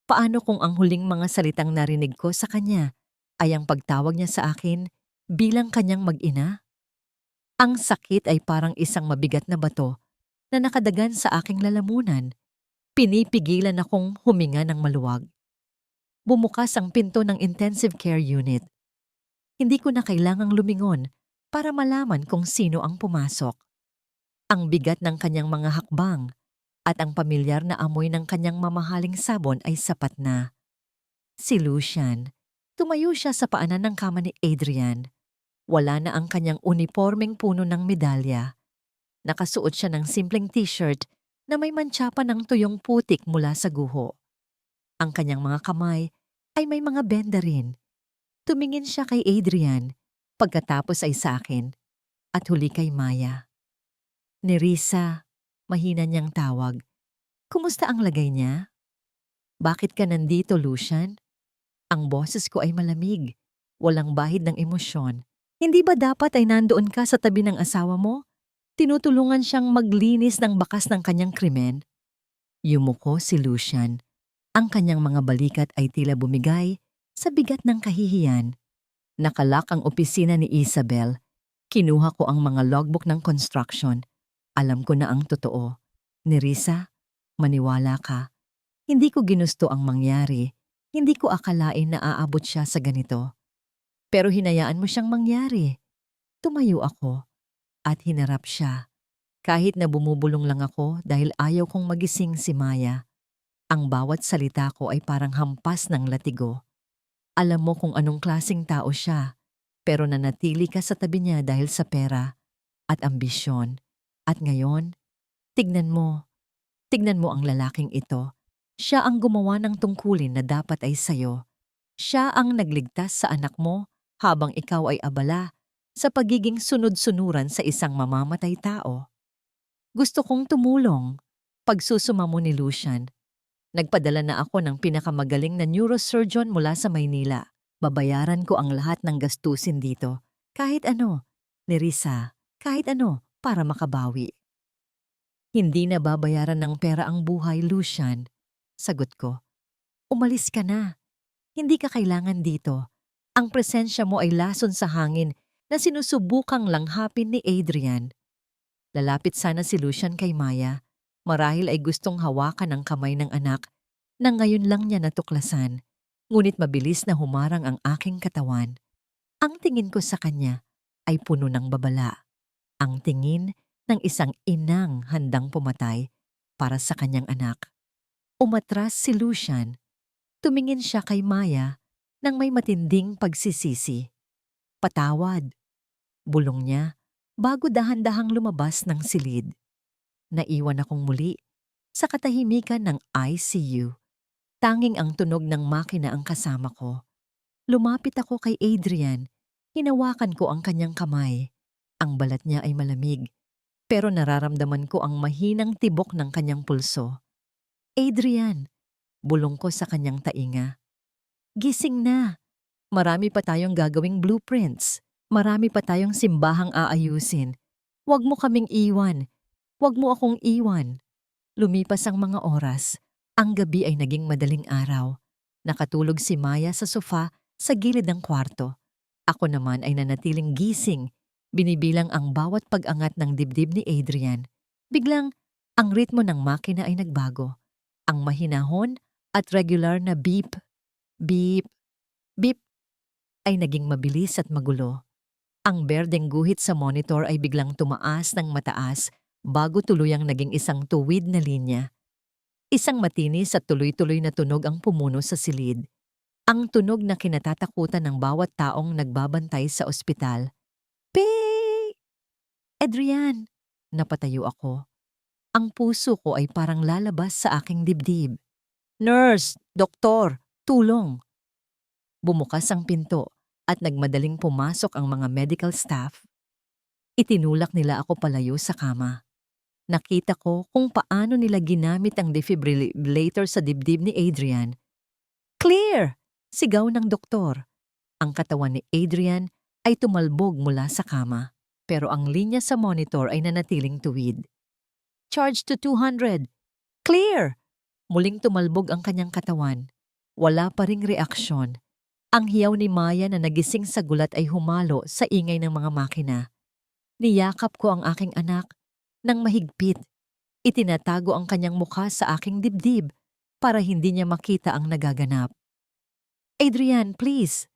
Speaker 1: Paano kung ang huling mga salitang narinig ko sa kanya ay ang pagtawag niya sa akin bilang kanyang mag-ina? Ang sakit ay parang isang mabigat na bato na nakadagan sa aking lalamunan. Pinipigilan akong huminga ng maluwag. Bumukas ang pinto ng intensive care unit. Hindi ko na kailangang lumingon para malaman kung sino ang pumasok. Ang bigat ng kanyang mga hakbang at ang pamilyar na amoy ng kanyang mamahaling sabon ay sapat na. Si Lucian. Tumayo siya sa paanan ng kama ni Adrian. Wala na ang kanyang unipormeng puno ng medalya. Nakasuot siya ng simpleng t-shirt na may mantsa pa ng tuyong putik mula sa guho. Ang kanyang mga kamay ay may mga benda rin. Tumingin siya kay Adrian, pagkatapos ay sa akin, at huli kay Maya. Nerissa, mahina niyang tawag. Kumusta ang lagay niya? Bakit ka nandito, Lucian? Ang boses ko ay malamig, walang bahid ng emosyon. Hindi ba dapat ay nandoon ka sa tabi ng asawa mo? Tinutulungan siyang maglinis ng bakas ng kanyang krimen. Yumuko si Lucian. Ang kanyang mga balikat ay tila bumigay sa bigat ng kahihiyan. Nakalak ang opisina ni Isabel. Kinuha ko ang mga logbook ng construction. Alam ko na ang totoo. Nerissa, maniwala ka. Hindi ko ginusto ang mangyari. Hindi ko akalain na aabot siya sa ganito. Pero hinayaan mo siyang mangyari. Tumayo ako at hinarap siya. Kahit na bumubulong lang ako dahil ayaw kong magising si Maya. Ang bawat salita ko ay parang hampas ng latigo. Alam mo kung anong klaseng tao siya, pero nanatili ka sa tabi niya dahil sa pera at ambisyon. At ngayon, tignan mo ang lalaking ito. Siya ang gumawa ng tungkulin na dapat ay sayo. Siya ang nagligtas sa anak mo habang ikaw ay abala sa pagiging sunod-sunuran sa isang mamamatay tao. Gusto kong tumulong. Pagsusuma mo ni Lucian. Nagpadala na ako ng pinakamagaling na neurosurgeon mula sa Maynila. Babayaran ko ang lahat ng gastusin dito. Kahit ano, Nerissa, kahit ano para makabawi. Hindi na babayaran ng pera ang buhay, Lucian. Sagot ko. Umalis ka na. Hindi ka kailangan dito. Ang presensya mo ay lason sa hangin na sinusubukang langhapin ni Adrian. Lalapit sana si Lucian kay Maya. Marahil ay gustong hawakan ang kamay ng anak na ngayon lang niya natuklasan. Ngunit mabilis na humarang ang aking katawan. Ang tingin ko sa kanya ay puno ng babala. Ang tingin ng isang inang handang pumatay para sa kanyang anak. Umatras si Lucian. Tumingin siya kay Maya nang may matinding pagsisisi. Patawad. Bulong niya bago dahan-dahang lumabas ng silid. Naiwan akong muli sa katahimikan ng ICU. Tanging ang tunog ng makina ang kasama ko. Lumapit ako kay Adrian. Hinawakan ko ang kanyang kamay. Ang balat niya ay malamig, pero nararamdaman ko ang mahinang tibok ng kanyang pulso. Adrian, bulong ko sa kanyang tainga. Gising na. Marami pa tayong gagawing blueprints. Marami pa tayong simbahang aayusin. Huwag mo kaming iwan. Huwag mo akong iwan. Lumipas ang mga oras. Ang gabi ay naging madaling araw. Nakatulog si Maya sa sofa sa gilid ng kwarto. Ako naman ay nanatiling gising, binibilang ang bawat pag-angat ng dibdib ni Adrian. Biglang, ang ritmo ng makina ay nagbago. Ang mahinahon at regular na beep, beep, beep ay naging mabilis at magulo. Ang berdeng guhit sa monitor ay biglang tumaas ng mataas bago tuluyang naging isang tuwid na linya. Isang matinis at tuloy-tuloy na tunog ang pumuno sa silid. Ang tunog na kinatatakutan ng bawat taong nagbabantay sa ospital. Pay! Adrian! Napatayo ako. Ang puso ko ay parang lalabas sa aking dibdib. Nurse! Doktor! Tulong! Bumukas ang pinto at nagmadaling pumasok ang mga medical staff. Itinulak nila ako palayo sa kama. Nakita ko kung paano nila ginamit ang defibrillator sa dibdib ni Adrian. Clear! Sigaw ng doktor. Ang katawan ni Adrian ay tumalbog mula sa kama, pero ang linya sa monitor ay nanatiling tuwid. Charge to 200. Clear! Muling tumalbog ang kanyang katawan. Wala pa ring reaksyon. Ang hiyaw ni Maya na nagising sa gulat ay humalo sa ingay ng mga makina. Niyakap ko ang aking anak nang mahigpit. Itinatago ang kanyang mukha sa aking dibdib para hindi niya makita ang nagaganap. Adrian, please!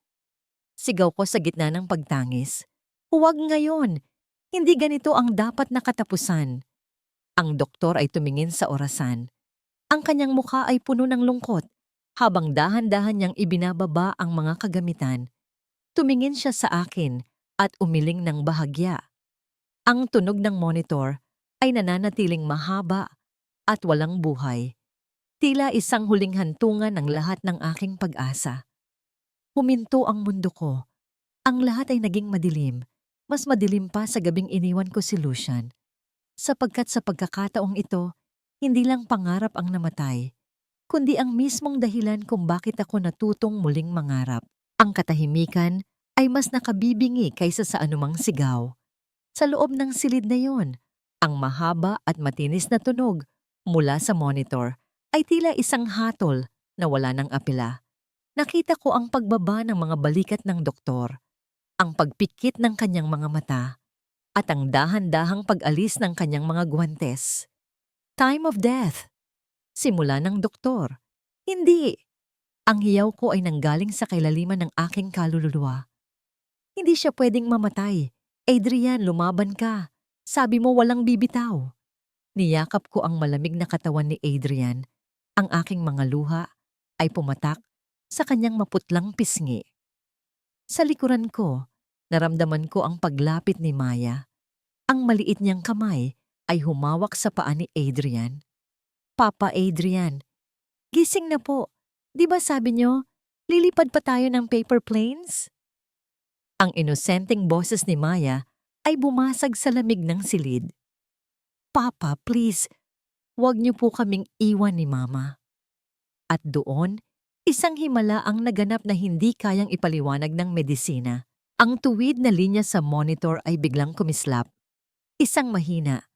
Speaker 1: Sigaw ko sa gitna ng pagtangis. Huwag ngayon! Hindi ganito ang dapat na katapusan. Ang doktor ay tumingin sa orasan. Ang kanyang mukha ay puno ng lungkot habang dahan-dahan niyang ibinababa ang mga kagamitan. Tumingin siya sa akin at umiling ng bahagya. Ang tunog ng monitor ay nananatiling mahaba at walang buhay. Tila isang huling hantungan ng lahat ng aking pag-asa. Huminto ang mundo ko. Ang lahat ay naging madilim. Mas madilim pa sa gabing iniwan ko si Lucian. Sapagkat sa pagkakataong ito, hindi lang pangarap ang namatay, kundi ang mismong dahilan kung bakit ako natutong muling mangarap. Ang katahimikan ay mas nakabibingi kaysa sa anumang sigaw. Sa loob ng silid na yon, ang mahaba at matinis na tunog mula sa monitor ay tila isang hatol na wala ng apela. Nakita ko ang pagbaba ng mga balikat ng doktor, ang pagpikit ng kanyang mga mata, at ang dahan-dahang pag-alis ng kanyang mga guwantes. Time of death. Simula ng doktor. Hindi. Ang hiyaw ko ay nanggaling sa kailaliman ng aking kaluluwa. Hindi siya pwedeng mamatay. Adrian, lumaban ka. Sabi mo walang bibitaw. Niyakap ko ang malamig na katawan ni Adrian. Ang aking mga luha ay pumatak sa kanyang maputlang pisngi. Sa likuran ko, naramdaman ko ang paglapit ni Maya. Ang maliit niyang kamay ay humawak sa paa ni Adrian. Papa Adrian, gising na po. Di ba sabi niyo, lilipad pa tayo ng paper planes? Ang inosenteng boses ni Maya ay bumasag sa lamig ng silid. Papa, please, huwag niyo po kaming iwan ni Mama. At doon, isang himala ang naganap na hindi kayang ipaliwanag ng medisina. Ang tuwid na linya sa monitor ay biglang kumislap. Isang mahina.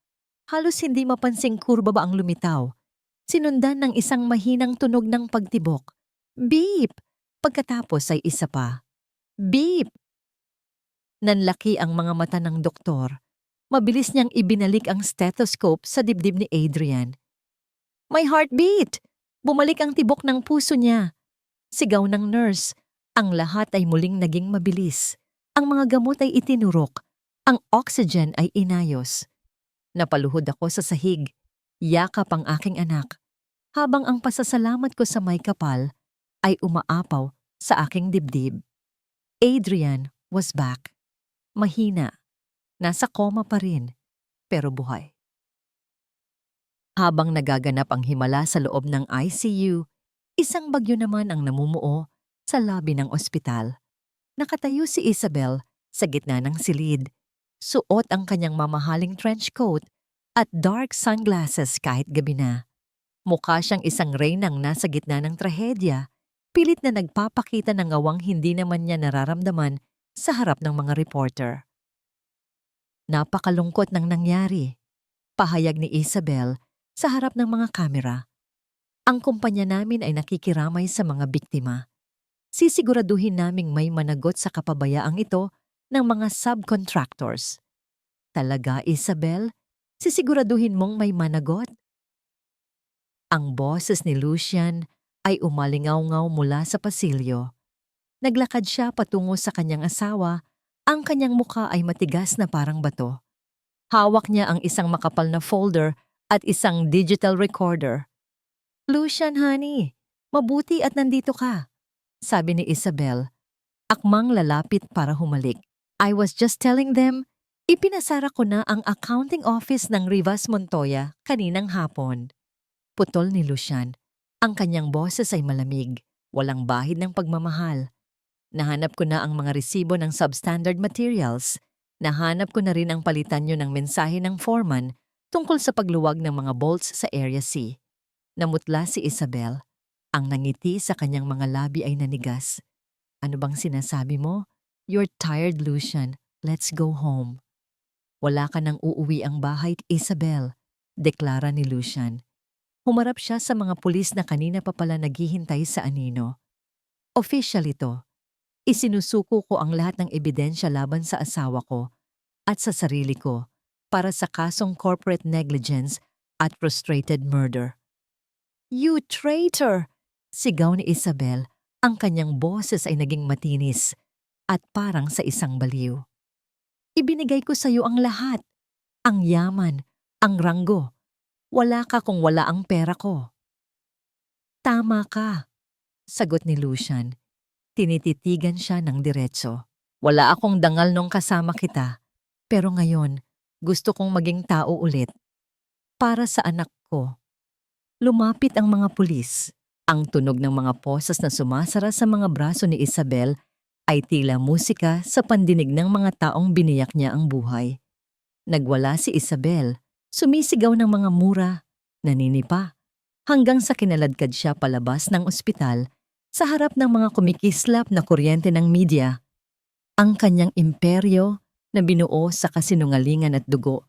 Speaker 1: Halos hindi mapansing kurba ba ang lumitaw. Sinundan ng isang mahinang tunog ng pagtibok. Beep! Pagkatapos ay isa pa. Beep! Nanlaki ang mga mata ng doktor. Mabilis niyang ibinalik ang stethoscope sa dibdib ni Adrian. My heartbeat! Bumalik ang tibok ng puso niya. Sigaw ng nurse. Ang lahat ay muling naging mabilis. Ang mga gamot ay itinurok. Ang oxygen ay inayos. Napaluhod ako sa sahig. Yakap ang aking anak. Habang ang pasasalamat ko sa may kapal ay umaapaw sa aking dibdib. Adrian was back. Mahina. Nasa koma pa rin, pero buhay. Habang nagaganap ang himala sa loob ng ICU, isang bagyo naman ang namumuo sa lobby ng ospital. Nakatayo si Isabel sa gitna ng silid. Suot ang kanyang mamahaling trench coat at dark sunglasses kahit gabi na. Mukha siyang isang reynang nasa gitna ng trahedya, pilit na nagpapakita ng ngawang hindi naman niya nararamdaman sa harap ng mga reporter. Napakalungkot ng nangyari. Pahayag ni Isabel sa harap ng mga kamera. Ang kumpanya namin ay nakikiramay sa mga biktima. Sisiguraduhin naming may managot sa kapabayaang ito ng mga subcontractors. Talaga, Isabel? Sisiguraduhin mong may managot? Ang boses ni Lucian ay umalingaw-ngaw mula sa pasilyo. Naglakad siya patungo sa kanyang asawa Ang kanyang mukha ay matigas na parang bato. Hawak niya ang isang makapal na folder at isang digital recorder. "Lucian, honey, mabuti at nandito ka," sabi ni Isabel, akmang lalapit para humalik. "I was just telling them, ipinasara ko na ang accounting office ng Rivas Montoya kaninang hapon." Putol ni Lucian. Ang kanyang boses ay malamig, walang bahid ng pagmamahal. "Nahanap ko na ang mga resibo ng substandard materials. Nahanap ko na rin ang palitan nyo ng mensahe ng foreman tungkol sa pagluwag ng mga bolts sa Area C." Namutla si Isabel. Ang nangiti sa kanyang mga labi ay nanigas. "Ano bang sinasabi mo? You're tired, Lucian. Let's go home." "Wala ka nang uuwi ang bahay, Isabel," deklara ni Lucian. Humarap siya sa mga pulis na kanina pa pala naghihintay sa anino. "Official ito. Isinusuko ko ang lahat ng ebidensya laban sa asawa ko at sa sarili ko para sa kasong corporate negligence at frustrated murder." "You traitor!" sigaw ni Isabel. Ang kanyang boses ay naging matinis at parang sa isang baliw. "Ibinigay ko sa iyo ang lahat. Ang yaman, ang ranggo. Wala ka kung wala ang pera ko." "Tama ka," sagot ni Lucian. Tinititigan siya ng diretso. "Wala akong dangal nung kasama kita. Pero ngayon, gusto kong maging tao ulit. Para sa anak ko." Lumapit ang mga pulis. Ang tunog ng mga posas na sumasara sa mga braso ni Isabel ay tila musika sa pandinig ng mga taong biniyak niya ang buhay. Nagwala si Isabel, sumisigaw ng mga mura, naninipa, hanggang sa kinaladkad siya palabas ng ospital sa harap ng mga kumikislap na kuryente ng media. Ang kanyang imperyo na binuo sa kasinungalingan at dugo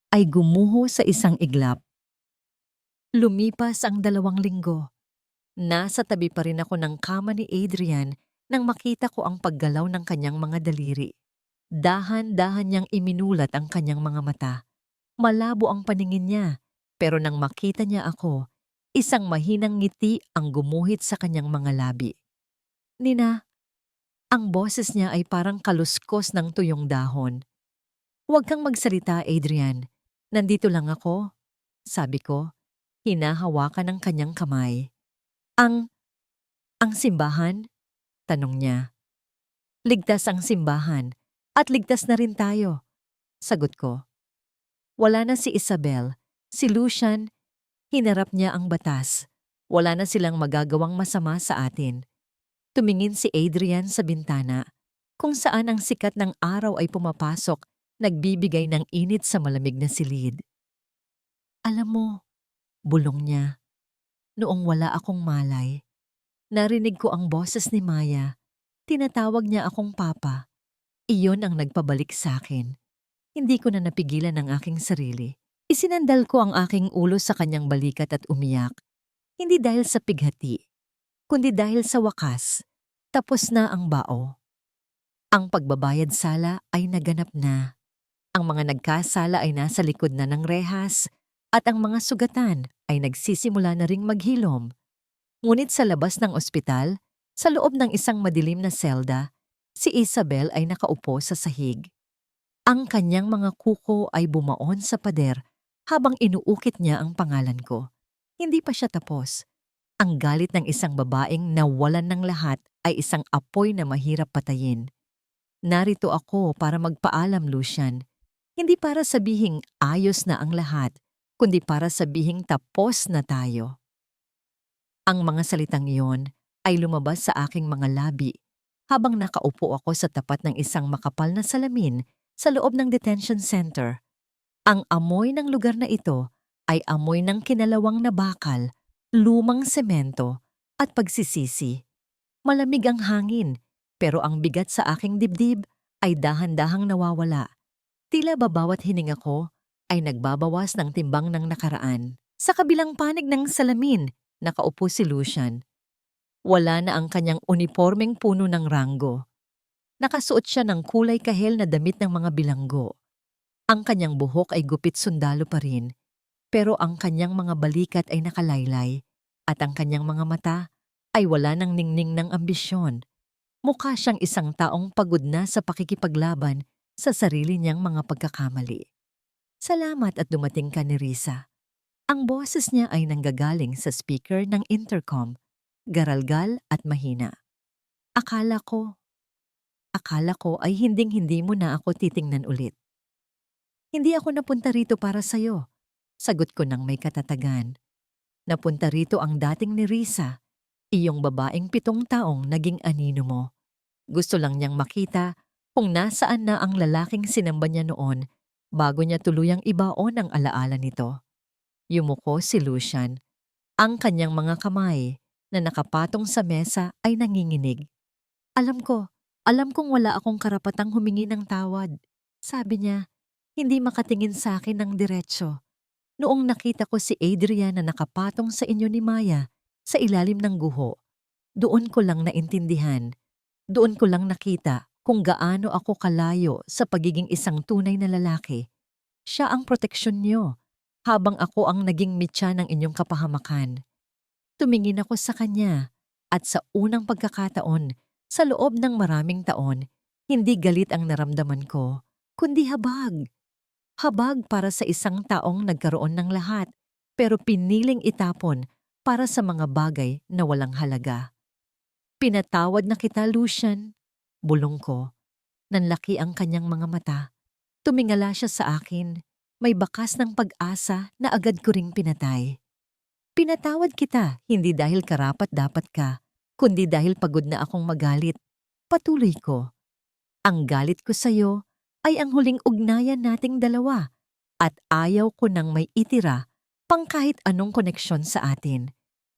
Speaker 1: ay gumuho sa isang iglap. Lumipas ang 2 linggo. Nasa tabi pa rin ako ng kama ni Adrian nang makita ko ang paggalaw ng kanyang mga daliri. Dahan-dahan niyang iminulat ang kanyang mga mata. Malabo ang paningin niya, pero nang makita niya ako, isang mahinang ngiti ang gumuhit sa kanyang mga labi. "Nina," ang boses niya ay parang kaluskos ng tuyong dahon. "Huwag kang magsalita, Adrian. Nandito lang ako," sabi ko. Hinahawakan ng kanyang kamay. Ang simbahan?" tanong niya. "Ligtas ang simbahan at ligtas na rin tayo," sagot ko. Wala na si Isabel, si Lucian, hinarap niya ang batas. Wala na silang magagawang masama sa atin. Tumingin si Adrian sa bintana, kung saan ang sikat ng araw ay pumapasok, nagbibigay ng init sa malamig na silid. "Alam mo," bulong niya, "noong wala akong malay, narinig ko ang boses ni Maya. Tinatawag niya akong Papa. Iyon ang nagpabalik sa akin. Hindi ko na napigilan ang aking sarili. Isinandal ko ang aking ulo sa kanyang balikat at umiyak. Hindi dahil sa pighati, kundi dahil sa wakas, tapos na ang bao. Ang pagbabayad sala ay naganap na. Ang mga nagkasala ay nasa likod na ng rehas at ang mga sugatan ay nagsisimula na ring maghilom. Ngunit sa labas ng ospital, sa loob ng isang madilim na selda, si Isabel ay nakaupo sa sahig. Ang kanyang mga kuko ay bumaon sa pader habang inuukit niya ang pangalan ko. Hindi pa siya tapos. Ang galit ng isang babaeng nawalan ng lahat ay isang apoy na mahirap patayin. "Narito ako para magpaalam, Lucian. Hindi para sabihing ayos na ang lahat, kundi para sabihing tapos na tayo." Ang mga salitang iyon ay lumabas sa aking mga labi habang nakaupo ako sa tapat ng isang makapal na salamin sa loob ng detention center. Ang amoy ng lugar na ito ay amoy ng kinalawang na bakal, lumang semento at pagsisisi. Malamig ang hangin, pero ang bigat sa aking dibdib ay dahan-dahang nawawala. Tila ba bawat hininga ko ay nagbabawas ng timbang ng nakaraan. Sa kabilang panig ng salamin, nakaupo si Lucian. Wala na ang kanyang unipormeng puno ng ranggo. Nakasuot siya ng kulay kahel na damit ng mga bilanggo. Ang kanyang buhok ay gupit sundalo pa rin, pero ang kanyang mga balikat ay nakalaylay at ang kanyang mga mata ay wala ng ningning ng ambisyon. Mukha siyang isang taong pagod na sa pakikipaglaban sa sarili niyang mga pagkakamali. Salamat at dumating ka ni Risa. Ang boses niya ay nanggagaling sa speaker ng intercom, garalgal at mahina. Akala ko, akala ko ay hinding-hindi mo na ako titingnan ulit. Hindi ako napunta rito para sa'yo. Sagot ko ng may katatagan. Napunta rito ang dating ni Risa, iyong babaeng 7 taong naging anino mo. Gusto lang niyang makita kung nasaan na ang lalaking sinamba niya noon bago niya tuluyang ibaon ang alaala nito. Yumuko si Lucian. Ang kanyang mga kamay na nakapatong sa mesa ay nanginginig. Alam kong wala akong karapatang humingi ng tawad. Sabi niya, hindi makatingin sa akin ng diretsyo. Noong nakita ko si Adrian na nakapatong sa inyo ni Maya sa ilalim ng guho, doon ko lang naintindihan. Doon ko lang nakita kung gaano ako kalayo sa pagiging isang tunay na lalaki. Siya ang proteksyon niyo, habang ako ang naging mitya ng inyong kapahamakan. Tumingin ako sa kanya at sa unang pagkakataon, sa loob ng maraming taon, hindi galit ang naramdaman ko, kundi habag. Habag para sa isang taong nagkaroon ng lahat, pero piniling itapon para sa mga bagay na walang halaga. Pinatawad na kita, Lucian. Bulong ko. Nanlaki ang kanyang mga mata. Tumingala siya sa akin. May bakas ng pag-asa na agad ko ring pinatay. Pinatawad kita, hindi dahil karapat-dapat ka, kundi dahil pagod na akong magalit. Patuloy ko. Ang galit ko sa'yo ay ang huling ugnayan nating dalawa at ayaw ko nang may itira pang kahit anong koneksyon sa atin.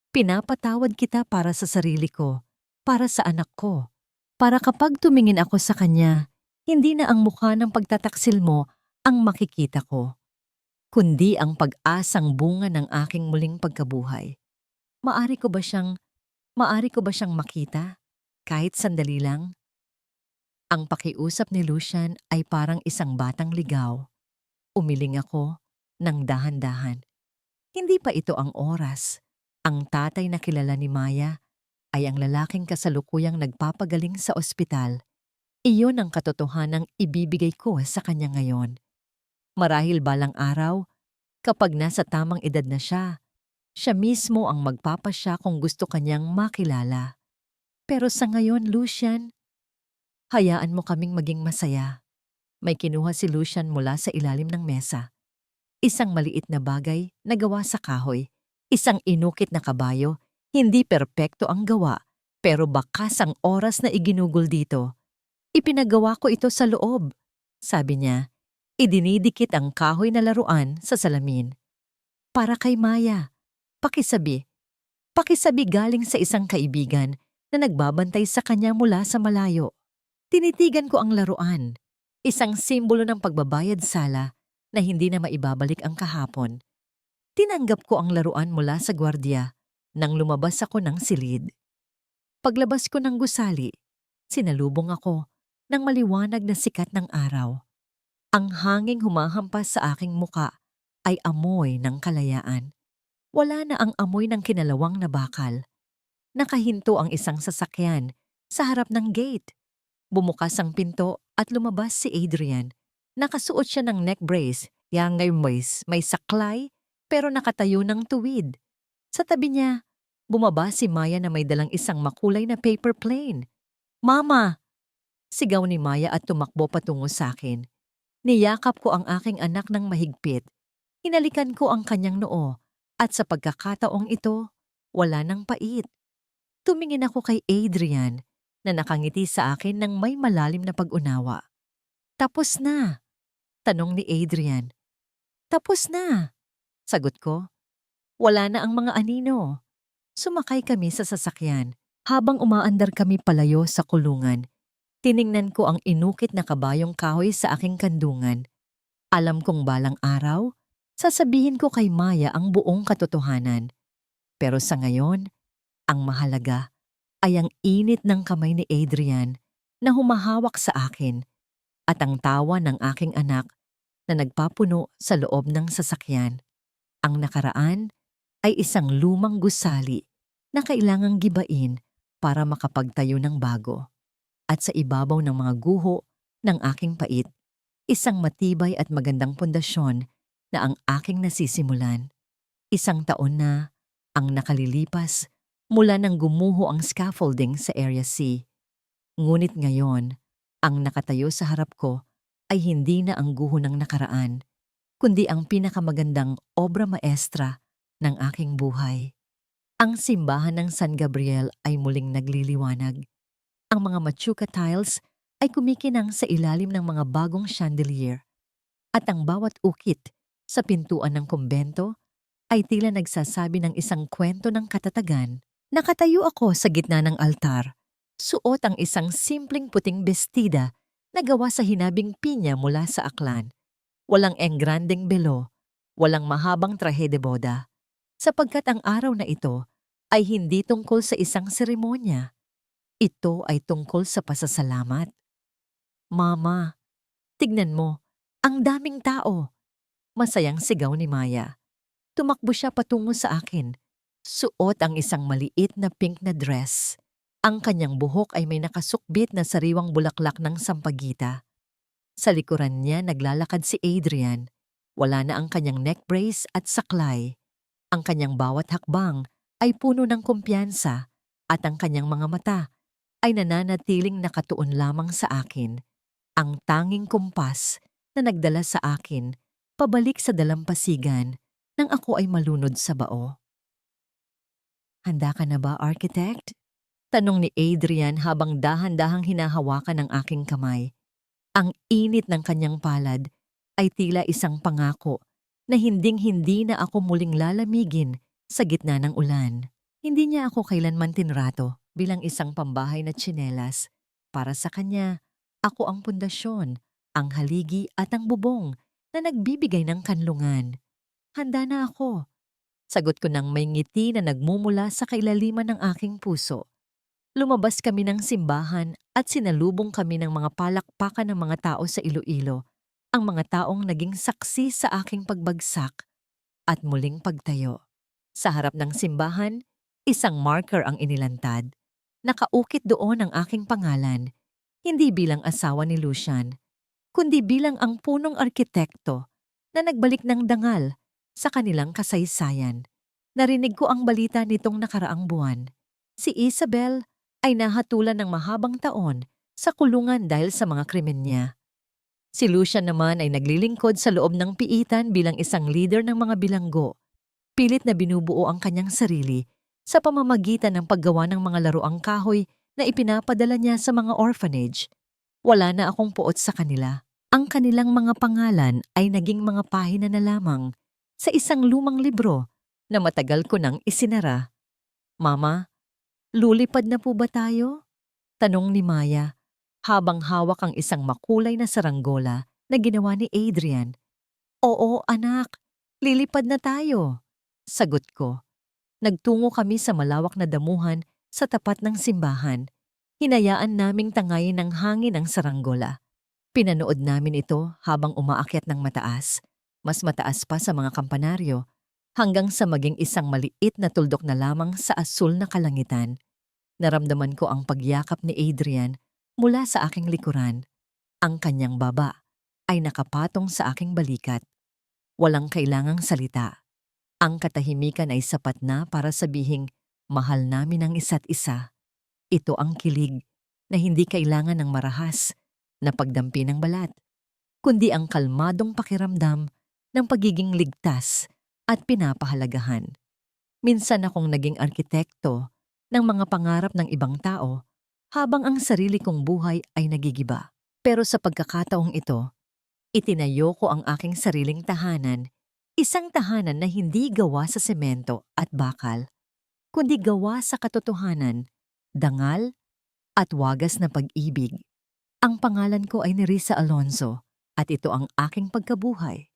Speaker 1: Pinapatawad kita para sa sarili ko, para sa anak ko, para kapag tumingin ako sa kanya, hindi na ang mukha ng pagtataksil mo ang makikita ko, kundi ang pag-asang bunga ng aking muling pagkabuhay. Maari ko ba siyang makita? Kahit sandali lang? Ang pakiusap ni Lucian ay parang isang batang ligaw. Umiling ako ng dahan-dahan. Hindi pa ito ang oras. Ang tatay na kilala ni Maya ay ang lalaking kasalukuyang nagpapagaling sa ospital. Iyon ang katotohanang ibibigay ko sa kanya ngayon. Marahil balang araw, kapag nasa tamang edad na siya, siya mismo ang magpapasya kung gusto kanyang makilala. Pero sa ngayon, Lucian, hayaan mo kaming maging masaya. May kinuha si Lucian mula sa ilalim ng mesa. Isang maliit na bagay na gawa sa kahoy. Isang inukit na kabayo. Hindi perpekto ang gawa, pero bakas ang oras na iginugol dito. Ipinagawa ko ito sa loob. Sabi niya, idinidikit ang kahoy na laruan sa salamin. Para kay Maya. Pakisabi. Pakisabi galing sa isang kaibigan na nagbabantay sa kanya mula sa malayo. Tinitigan ko ang laruan. Isang simbolo ng pagbabayad sala na hindi na maibabalik ang kahapon. Tinanggap ko ang laruan mula sa gwardiya nang lumabas ako ng silid. Paglabas ko ng gusali, sinalubong ako ng maliwanag na sikat ng araw. Ang hanging humahampas sa aking muka ay amoy ng kalayaan. Wala na ang amoy ng kinalawang na bakal. Nakahinto ang isang sasakyan sa harap ng gate. Bumukas ang pinto at lumabas si Adrian. Nakasuot siya ng neck brace, yang may saklay pero nakatayo ng tuwid. Sa tabi niya, bumaba si Maya na may dalang isang makulay na paper plane. "Mama!" Sigaw ni Maya at tumakbo patungo sa akin. Niyakap ko ang aking anak ng mahigpit. Hinalikan ko ang kanyang noo at sa pagkakataong ito, wala nang pait. Tumingin ako kay Adrian na nakangiti sa akin ng may malalim na pag-unawa. "Tapos na?" Tanong ni Adrian. "Tapos na," sagot ko. Wala na ang mga anino. Sumakay kami sa sasakyan. Habang umaandar kami palayo sa kulungan, tiningnan ko ang inukit na kabayong kahoy sa aking kandungan. Alam kong balang araw, sasabihin ko kay Maya ang buong katotohanan. Pero sa ngayon, ang mahalaga ay ang init ng kamay ni Adrian na humahawak sa akin at ang tawa ng aking anak na nagpapuno sa loob ng sasakyan. Ang nakaraan ay isang lumang gusali na kailangang gibain para makapagtayo ng bago. At sa ibabaw ng mga guho ng aking pait, isang matibay at magandang pundasyon na ang aking nasisimulan. Isang taon na ang nakalilipas mula nang gumuho ang scaffolding sa Area C. Ngunit ngayon, ang nakatayo sa harap ko ay hindi na ang guho ng nakaraan, kundi ang pinakamagandang obra maestra ng aking buhay. Ang simbahan ng San Gabriel ay muling nagliliwanag. Ang mga machuca tiles ay kumikinang sa ilalim ng mga bagong chandelier at ang bawat ukit sa pintuan ng kumbento ay tila nagsasabi ng isang kwento ng katatagan. Nakatayo ako sa gitna ng altar, suot ang isang simpleng puting bestida na gawa sa hinabing pinya mula sa aklan. Walang engrandeng belo, walang mahabang trahe de boda, sapagkat ang araw na ito ay hindi tungkol sa isang seremonya. Ito ay tungkol sa pasasalamat. Mama, tignan mo, ang daming tao. Masayang sigaw ni Maya. Tumakbo siya patungo sa akin. Suot ang isang maliit na pink na dress. Ang kanyang buhok ay may nakasukbit na sariwang bulaklak ng sampagita. Sa likuran niya naglalakad si Adrian. Wala na ang kanyang neck brace at saklay. Ang kanyang bawat hakbang ay puno ng kumpiyansa at ang kanyang mga mata ay nananatiling nakatuon lamang sa akin. Ang tanging kumpas na nagdala sa akin pabalik sa dalampasigan nang ako ay malunod sa bao. Handa ka na ba, architect? Tanong ni Adrian habang dahan-dahang hinahawakan ang aking kamay. Ang init ng kanyang palad ay tila isang pangako na hinding-hindi na ako muling lalamigin sa gitna ng ulan. Hindi niya ako kailanman tinrato bilang isang pambahay na tsinelas. Para sa kanya, ako ang pundasyon, ang haligi at ang bubong na nagbibigay ng kanlungan. Handa na ako. Sagot ko ng may ngiti na nagmumula sa kailaliman ng aking puso. Lumabas kami ng simbahan at sinalubong kami ng mga palakpakan ng mga tao sa Iloilo, ang mga taong naging saksi sa aking pagbagsak at muling pagtayo. Sa harap ng simbahan, isang marker ang inilantad. Nakaukit doon ang aking pangalan, hindi bilang asawa ni Lucian, kundi bilang ang punong arkitekto na nagbalik ng dangal sa kanilang kasaysayan. Narinig ko ang balita nitong nakaraang buwan. Si Isabel ay nahatulan ng mahabang taon sa kulungan dahil sa mga krimen niya. Si Lucian naman ay naglilingkod sa loob ng piitan bilang isang leader ng mga bilanggo. Pilit na binubuo ang kanyang sarili sa pamamagitan ng paggawa ng mga laruang kahoy na ipinapadala niya sa mga orphanage. Wala na akong puot sa kanila. Ang kanilang mga pangalan ay naging mga pahina na lamang sa isang lumang libro na matagal ko nang isinara. Mama, lulipad na po ba tayo? Tanong ni Maya habang hawak ang isang makulay na saranggola na ginawa ni Adrian. Oo, anak, lilipad na tayo. Sagot ko. Nagtungo kami sa malawak na damuhan sa tapat ng simbahan. Hinayaan naming tangayin ng hangin ang saranggola. Pinanood namin ito habang umaakyat ng mataas, mas mataas pa sa mga kampanaryo, hanggang sa maging isang maliit na tuldok na lamang sa asul na kalangitan. Naramdaman ko ang pagyakap ni Adrian mula sa aking likuran. Ang kanyang baba ay nakapatong sa aking balikat. Walang kailangang salita. Ang katahimikan ay sapat na para sabihing mahal namin ang isa't isa. Ito ang kilig na hindi kailangan ng marahas na pagdampi ng balat, kundi ang kalmadong pakiramdam ng pagiging ligtas at pinapahalagahan. Minsan akong naging arkitekto ng mga pangarap ng ibang tao habang ang sarili kong buhay ay nagigiba. Pero sa pagkakataong ito, itinayo ko ang aking sariling tahanan, isang tahanan na hindi gawa sa semento at bakal, kundi gawa sa katotohanan, dangal at wagas na pag-ibig. Ang pangalan ko ay Nerissa Alonzo at ito ang aking pagkabuhay.